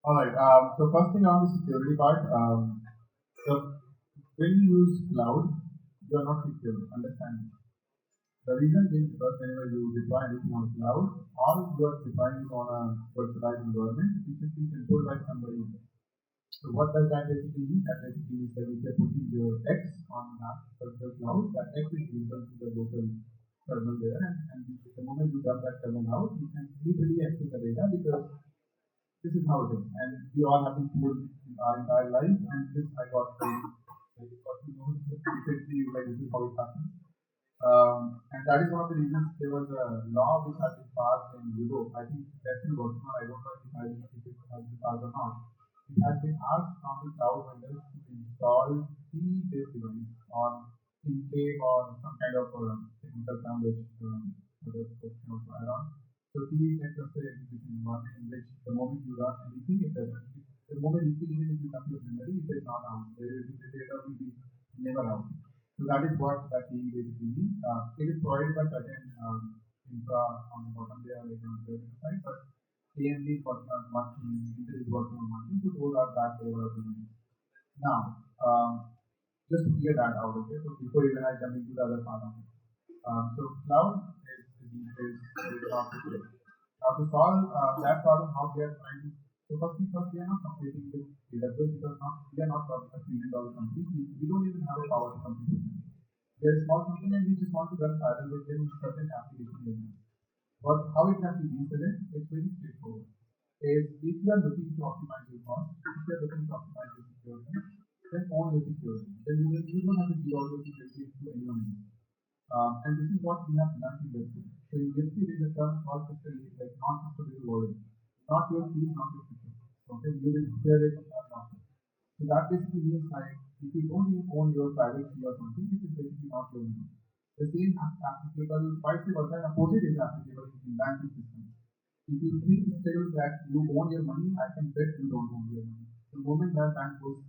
Speaker 4: All right. So first thing on the security part, so when you use cloud, you are not secure. Understand? The reason being because whenever you deploy anything on cloud, all you are deploying is on a virtualized environment which is being controlled by somebody else. So what does that basically mean? That basically means that if you are putting your X on that particular cloud, that X is visible to the local terminal there, and the moment you dump that terminal out, you can easily access the data because this is how it is. And we all have been told in our entire life, and this I got to know recently, like this is how it happens. And that is one of the reasons there was a law which has been passed in Europe. I think that's still working on. I don't know if it has been passed or not. It has been asked from the cloud vendors to install key-based device on in-cave or some kind of technical term which other folks can also add on. So key is like a execution environment in which the moment you run anything, it doesn't. The moment even if you come to memory, it is not out. The data will be never out. So that is what that key basically means. It is provided by certain infra on the bottom there, like on the side, but AMD is working on one thing, Intel is working on one thing, so those are that they were doing. Now, just to clear that out, okay, so before even I jump into the other part of it. So cloud is not secure. Now to solve that problem, how we are trying to, so first, we are not competing with AWS because we are not talking $1 billion companies. We don't even have a power to compete with them. We are a small company and we just want to run parallel with them in certain application areas. But how exactly we sell it? It's very straightforward. If you are looking to optimize your cost, if you are looking to optimize your security, then own your security. Then you don't have to give all your security to anyone else. And this is what we have done in Web3. So in Web3 there is a term called custodial, like non-custodial wallet. Not your keys, not your security. Okay, you will share it or not. So that basically means like if you don't even own your private key or something, it is basically not your money. The same applicable, vice versa, and opposite is applicable in banking systems. If you think still that you own your money, I can bet you don't own your money. The moment that bank goes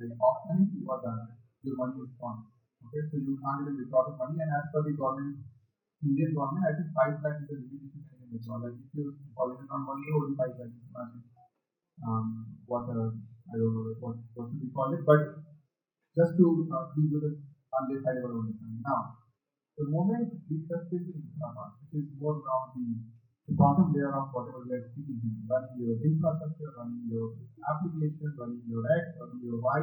Speaker 4: like offline, you are done. Your money is gone. Okay, so you can't even withdraw the money, and as per the government, Indian government, I think 5 lakh is the limit you can even withdraw. Like if you deposit on 1 year, only 5 lakh is imagine. I don't know what should we call it, but just to give you the high level understanding. Now, the moment we touch this infra part, which is more around the bottom layer of whatever we are speaking here, running your infrastructure, running your application, running your X, running your Y,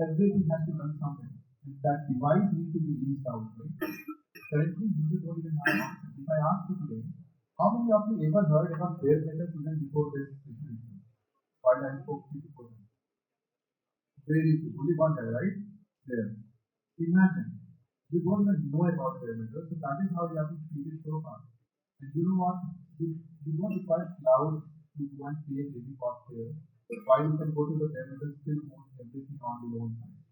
Speaker 4: everything has to run something. And that device needs to be leased out, right? Currently, users don't even have an option. If I ask you today, how many of you ever heard about bare metal even before this situation? While I spoke to you before. Very few. Only one guy, right? There. Imagine. You don't even know about bare metal, so that is how you have to treat it so far. And you know what? You don't require cloud to go and pay heavy cost there. While you can go to the bare metal, still own everything on your own side.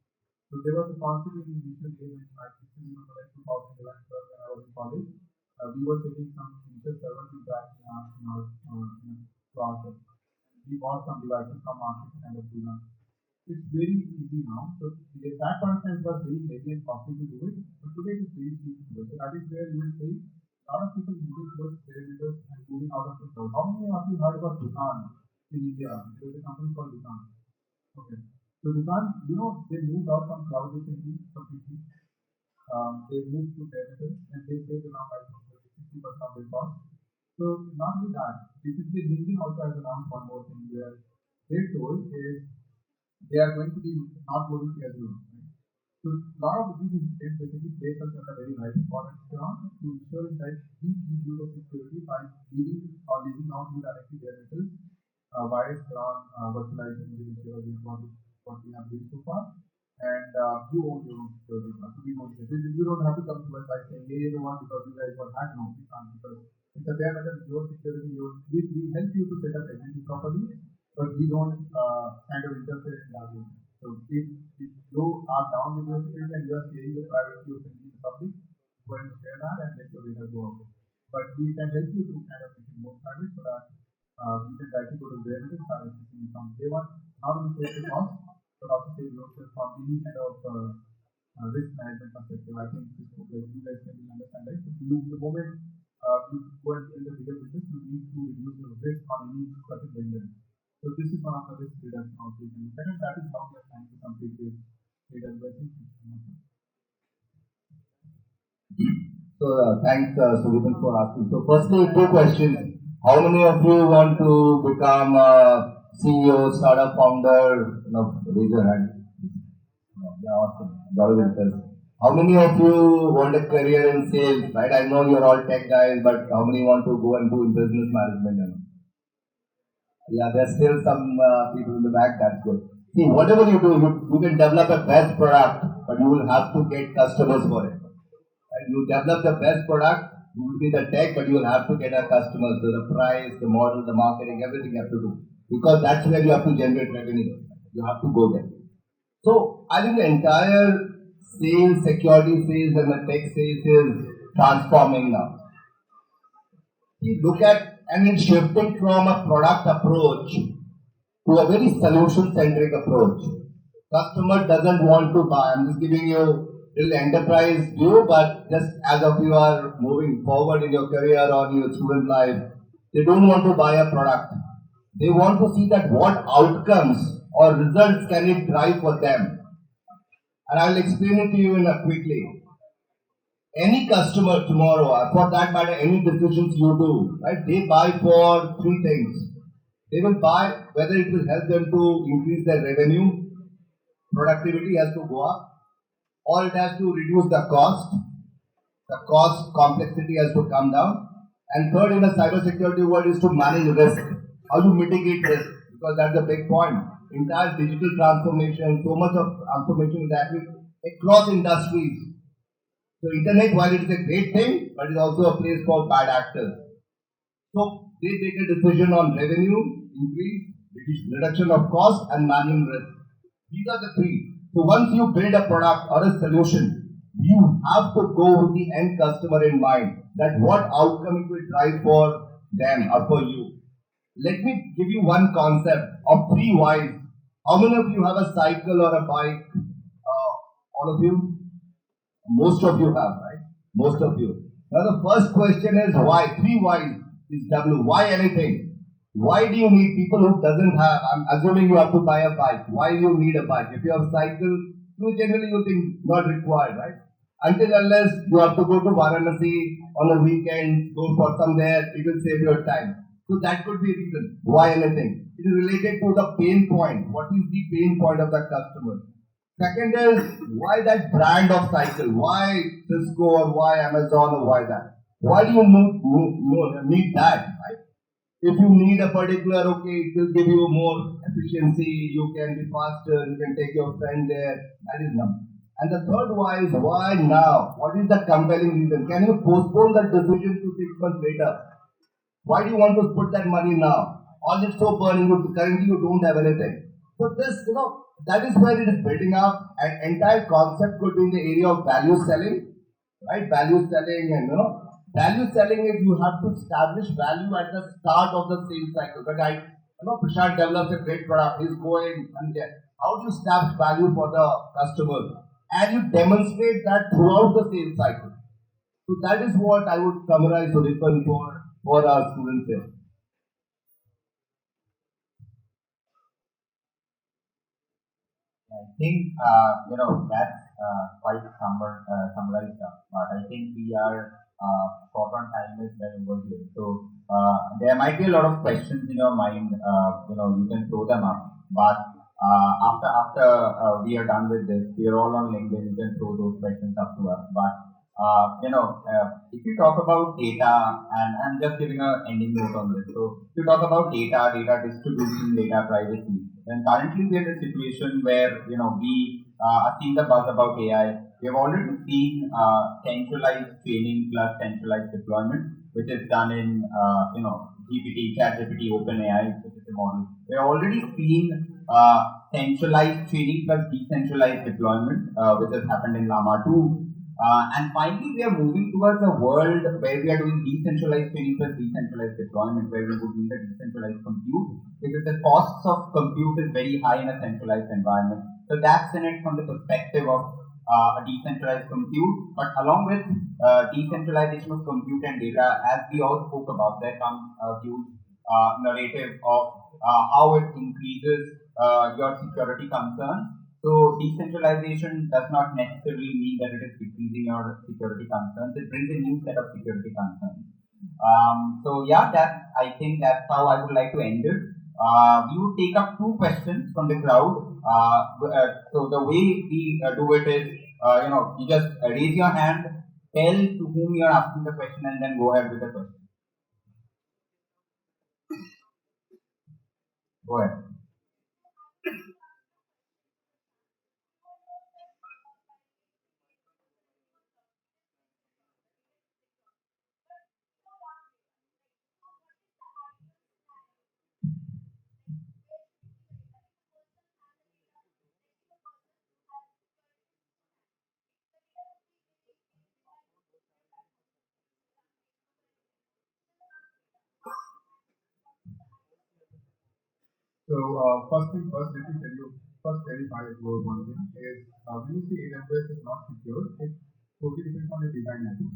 Speaker 4: So there was a concept in the initial days when I still remember like 2011 when I was in college. we were taking some initial server feedback to ourselves. We bought some devices from market to kind of do that. It's very easy now. So at that point of time, it was very heavy and costly to do it, but today it is very cheap to do it. So that is where you will see a lot of people moving towards parameters and moving out of the cloud. How many of you heard about Dukan in India? There is a company called Dukan. Okay. So Dukan, they moved out from cloud recently completely. They moved to parameters and they saved around 60% of their cost. So not only that, recently LinkedIn also has announced one more thing where they told is they are going to be not moving to Azure. Right? So a lot of these incidents basically place us at a very right spot at Strong to ensure that we give you the security by giving or leasing out you directly their metals via Strong virtualized engine, which is what we have built so far. And you own your own security. So we don't, you don't have to come to us by saying, hey, you know what, because you guys were hacked. No, we can't, because it's a bare metal, your security, we help you to set up everything properly, but we don't kind of interfere in that. So if you are down with your security and you are sharing the privacy of the public, go and share that and let your data go out. But we can help you to kind of make it more private so that you can directly go to where it is, start assessing from day one, not only save the cost, but also save yourself from any kind of risk management perspective. I think this, you guys can understand, right? So the moment you go and build a bigger business, you need to reduce your risk on any certain vendor. So this is one of the risk reduction also you can look at, and that is how we are trying to compete with AWS.
Speaker 5: So thanks, Suleiman, for asking. So firstly, two questions. How many of you want to become CEO, startup founder? Raise your hand. Yeah, awesome. Lot of interest. How many of you want a career in sales? Right? I know you're all tech guys, but how many want to go and do business management? Yeah, there's still some people in the back. That's good. See, whatever you do, you can develop a best product, but you will have to get customers for it. Right? You develop the best product, you will be the tech, but you will have to get a customers. So the price, the model, the marketing, everything you have to do. Because that's where you have to generate revenue. You have to go there. So I think the entire sales, security sales and the tech sales is transforming now. You look at, and it's shifting from a product approach to a very solution-centric approach. Customer doesn't want to buy. I'm just giving you a little enterprise view, but just as of you are moving forward in your career or in your student life, they don't want to buy a product. They want to see that what outcomes or results can it drive for them. And I'll explain it to you quickly. Any customer tomorrow, or for that matter, any decisions you do, right? They buy for three things. They will buy whether it will help them to increase their revenue, productivity has to go up, or it has to reduce the cost. The cost complexity has to come down. And third, in the cybersecurity world, is to manage risk. How you mitigate risk? Because that's a big point. Entire digital transformation, so much of transformation is happening across industries. So internet, while it is a great thing, but it's also a place for bad actors. So they take a decision on revenue increase, reduction of cost, and managing risk. These are the three. So once you build a product or a solution, you have to go with the end customer in mind. That what outcome it will drive for them or for you. Let me give you one concept of three whys. How many of you have a cycle or a bike? All of you? Most of you have, right? Most of you. Now the first question is why? Three whys is W. Why anything? Why do you need people who doesn't have? I'm assuming you have to buy a bike. Why do you need a bike? If you have a cycle, you think not required, right? Until unless you have to go to Varanasi on a weekend, go for somewhere, it will save your time. So that could be a reason. Why anything? It is related to the pain point. What is the pain point of the customer? Second is, why that brand of cycle? Why Cisco or why Amazon or why that? Why do you need that, right? If you need a particular, it will give you more efficiency, you can be faster, you can take your friend there, that is number. And the third why is, why now? What is the compelling reason? Can you postpone that decision to 6 months later? Why do you want to put that money now? Or is it so burning, currently you don't have anything. So this, that is where it is building up. An entire concept could be in the area of value selling, right? Value selling and, Value selling is you have to establish value at the start of the sales cycle. But Prashant develops a great product, he's going and how do you establish value for the customer? And you demonstrate that throughout the sales cycle. So that is what I would summarize Sudiphan for our students here.
Speaker 2: I think that's quite summarized up, but I think we are short on time as well over here. So there might be a lot of questions in your mind. You can throw them up, but after we are done with this, we are all on LinkedIn. You can throw those questions up to us. But if you talk about data, and I'm just giving an ending note on this. So if you talk about data distribution, data privacy, then currently we are in a situation where we are seeing the buzz about AI. We have already seen centralized training plus centralized deployment, which is done in GPT, ChatGPT, OpenAI, which is a model. We have already seen centralized training plus decentralized deployment, which has happened in Llama 2. And finally, we are moving towards a world where we are doing decentralized training plus decentralized deployment, where we would need a decentralized compute, because the costs of compute is very high in a centralized environment. So that's in it from the perspective of a decentralized compute. But along with decentralization of compute and data, as we all spoke about, there comes a huge narrative of how it increases your security concerns. So decentralization does not necessarily mean that it is decreasing your security concerns. It brings a new set of security concerns. I think that's how I would like to end it. We would take up 2 questions from the crowd. So the way we do it is, you just raise your hand, tell to whom you are asking the question, and then go ahead with the question. Go ahead.
Speaker 4: So first thing first, let me clarify one thing is when you say AWS is not secure, it totally depends on the design level.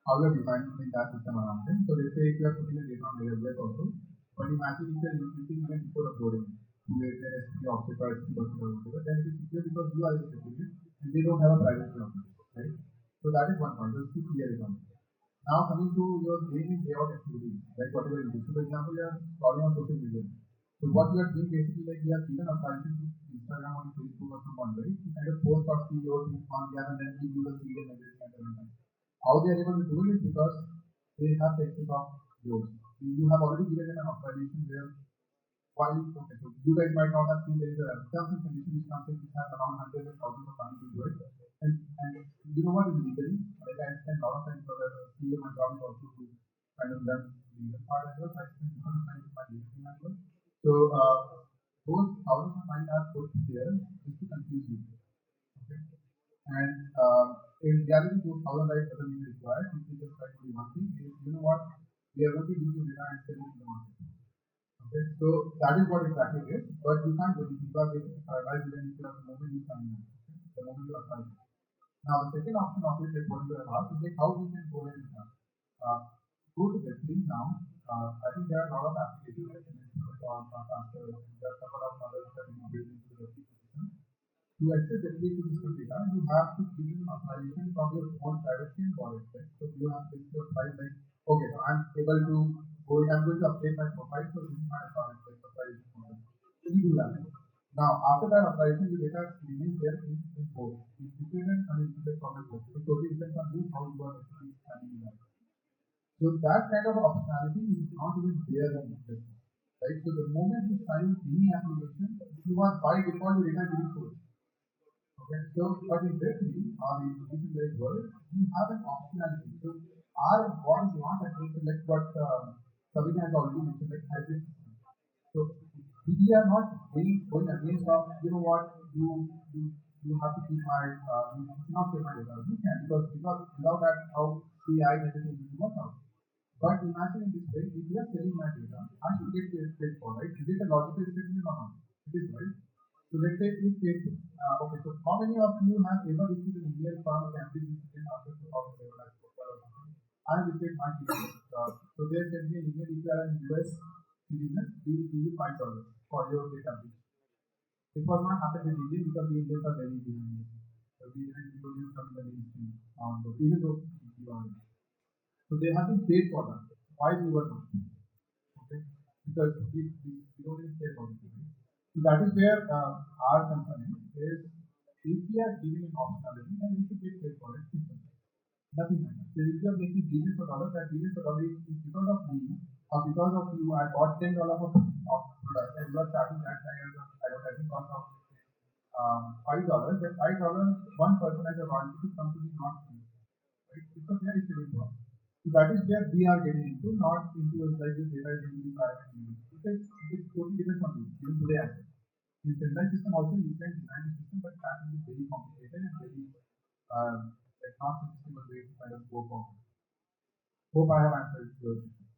Speaker 4: How you are designing the entire system around it. So let's say if you are putting a data on AWS also, but imagine if you are using even before uploading to their S3 object or S3 bucket or whatever, then it is secure because you are executing it and they don't have a privacy of it, right? So that is one point, just to clear it out. Now coming to your day in day out activities, like whatever you do. So for example, you are scrolling on social media. So what you are doing basically, like you have given a file to Instagram or Facebook or someone, right? To kind of post or see your things on there and then give you the feed and everything at the runtime. How they are able to do it is because they have the access of yours. You have already given them an authorization where while okay, so you guys might not have seen there is a terms and conditions which comes in which has around hundreds of thousands of lines into it. And you know what is legally? Like I spend a lot of time because as a CEO, my job is also to kind of learn legal part as well. So I spend a lot of time with my legal team as well. So those thousands of lines are put there just to confuse you. Okay. And in reality, those thousand lines doesn't even require. If you just try to do one thing, is you know what? We are going to use your data and sell it to the market. Okay, so that is what exactly it is. But you can't do it because basically prioritize even if you have the moment you sign up. Okay? The moment you apply. Now the second option of it, like what you have asked, is like how we can go ahead and go to Web3 now. I think there are a lot of applications like transfer. There are a couple of others that are built into the Web3 system. To access the ecosystem data, you have to give an authorization from your own privacy and wallet. Right? So you have to specify like, okay, so I'm able to I'm going to update my profile, so this is my authorization model. So you do that. Now, after that authorization, your data remains there in both. It's different and unencrypted format. So it totally depends on you how you are actually handling that. So that kind of optionality is not even there in this. Right? So the moment you sign any application, you are by default your data being sold. Okay, so but in Web3 or in decentralized world, you have an optionality. So our what is not actually like what Sabina has already mentioned, like hybrid system. So we are not going against of you know what you have to keep my you cannot save my data. You can because without that how AI and everything will work out. But imagine in this way, if you are selling my data, I should get paid for, right? Is it a logical statement or not? It is, right? So let's say if Facebook, okay, so how many of you have ever received an email from Cambridge Institute after 2007 or something? I received my email. So they sent me an email, if you are an US citizen, we will give you $5 for your data breach. It was not happened in India because the Indians are very behind. So we didn't come in the mainstream. Even though we are. So they have been paid for that. Why we were not? Okay, because we don't even care about it. Right? So that is where our concern is if we are giving an optionality, then we should get paid for it. Simple. Nothing like that. So if you are making billions of dollars, that billions of dollars is because of me or because of you. I bought $10 of product and you are charging that kind of advertising cost of $5. Then $5, one person has a royalty to come to me, not me. Right? Because there is saving cost. So that is where we are getting into, not into a like this data is going to be private. Because it totally depends on you. Even today, in centralized system also you can design a system, but that will be very complicated and very like not sustainable way to kind of go forward. Hope I have answered your question.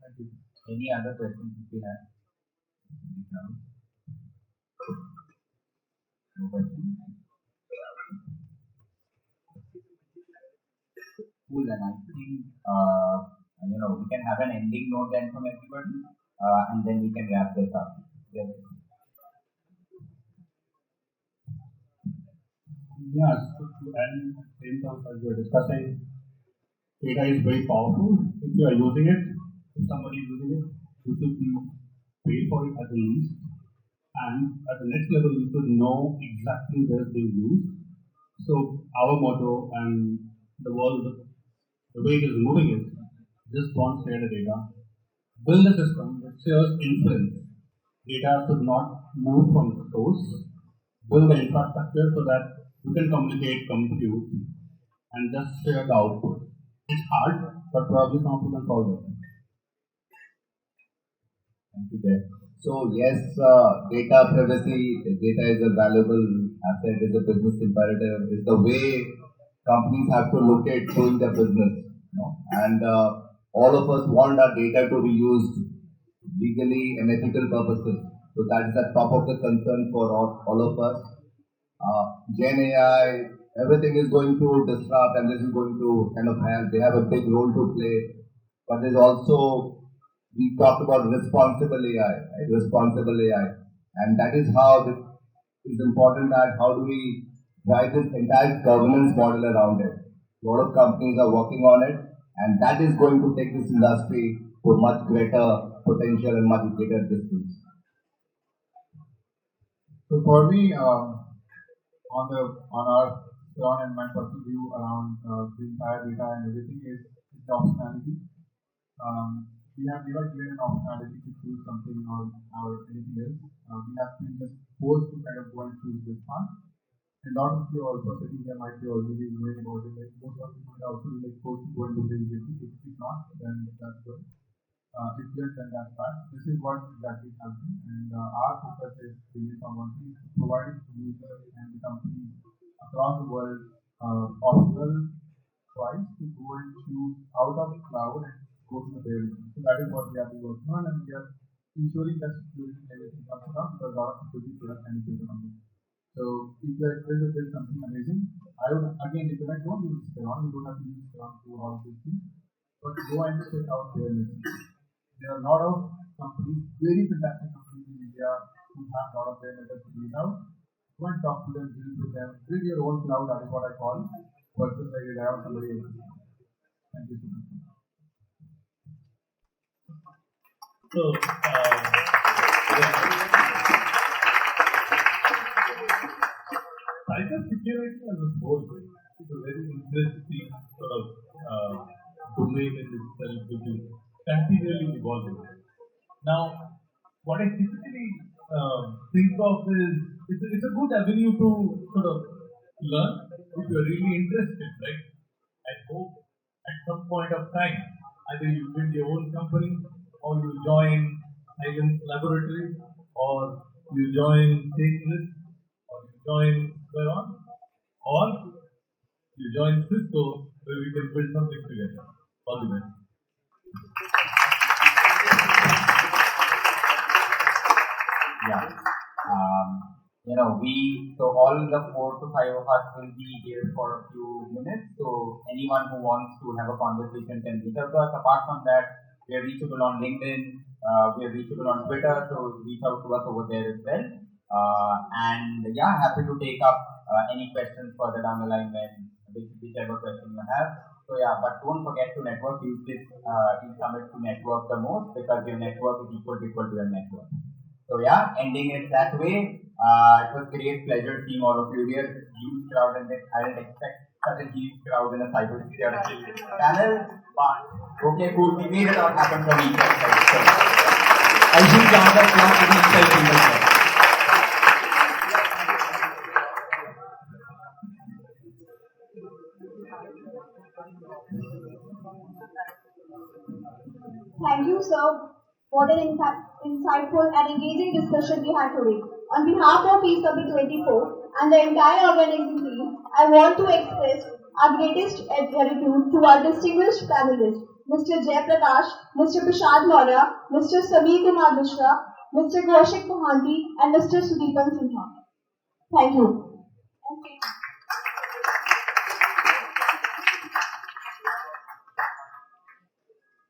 Speaker 4: Thank you.
Speaker 2: Any other questions if you have? No questions? Cool, and I think we can have an ending note then from everybody, and then we can wrap this up. Yes.
Speaker 6: Yeah, so to end in terms as we are discussing, data is very powerful. If you are using it, if somebody is using it, you should be paid for it at the least. And at the next level, you should know exactly where it's being used. So our motto and the world, the way it is moving is just don't share the data. Build a system that shares inference. Data should not move from the source. Build the infrastructure so that you can communicate, compute, and just share the output. It's hard, but probably some of you can solve it.
Speaker 5: Thank you, Jay. So yes, data privacy, data is a valuable asset, is a business imperative, is the way companies have to look at doing their business. And all of us want our data to be used legally and ethical purposes. So that is the top of the concern for all of us. Gen AI, everything is going to disrupt and this is going to kind of they have a big role to play. But there's also, we talked about responsible AI, right? Responsible AI. And that is how it is important that how do we drive this entire governance model around it. A lot of companies are working on it, and that is going to take this industry to much greater potential and much greater distance.
Speaker 4: So for me, on our Sean and my personal view around the entire data and everything is the optionality. We have never given an optionality to choose something or anything else. We have been just forced to kind of go and choose this path. And a lot of you also sitting there might be already knowing about it. Like most of you might also be like forced to go and do the agency. If not, then that's good. If yes, then that's bad. This is what exactly is happening. And our focus is really on one thing, to provide users and the companies across the world optional choice to go and choose out of cloud and go to the bare metal. So that is what we have been working on, and we are ensuring that security and everything comes around because a lot of security products can be built around it. So if you are able to build something amazing, I would again recommend don't use Steron. You don't have to use Steron to do all of these things, but go and check out bare metal. There are a lot of companies, very fantastic companies in India who have a lot of bare metal to build out. Go and talk to them, deal with them, build your own cloud. That is what I call versus like rely on somebody else. Thank you so much.
Speaker 3: So, cybersecurity as a whole is a very interesting sort of domain in itself, which is continually evolving. Now, what I typically think of is it's a good avenue to sort of learn if you're really interested, right? I hope at some point of time, either you build your own company or you join Silence Laboratory or you join Chainlist or you join Veron or you join Cisco so we can build something together. All the best.
Speaker 2: Yeah. So all the 4 to 5 of us will be here for a few minutes. So anyone who wants to have a conversation can reach out to us. Apart from that, we are reachable on LinkedIn, we are reachable on Twitter, so reach out to us over there as well. And yeah, happy to take up any questions further down the line when whichever question you have. So yeah, but don't forget to network. Use this summit to network the most, because your network is equal to your network. So yeah, ending it that way. It was great pleasure seeing all of you here. Huge crowd, and I didn't expect such a huge crowd in a cybersecurity panel. But okay, cool. We made it all happen for me. So, I think another class is itself.
Speaker 1: Thank you, sir. What an insightful and engaging discussion we had today. On behalf of Peace Summit 24 and the entire organizing team, I want to express our greatest gratitude to our distinguished panelists, Mr. Jay Prakash, Mr. Prashad Maurya, Mr. Sameer Kumar Mishra, Mr. Kaushik Mohanty, and Mr. Sudeepan Sinha. Thank you.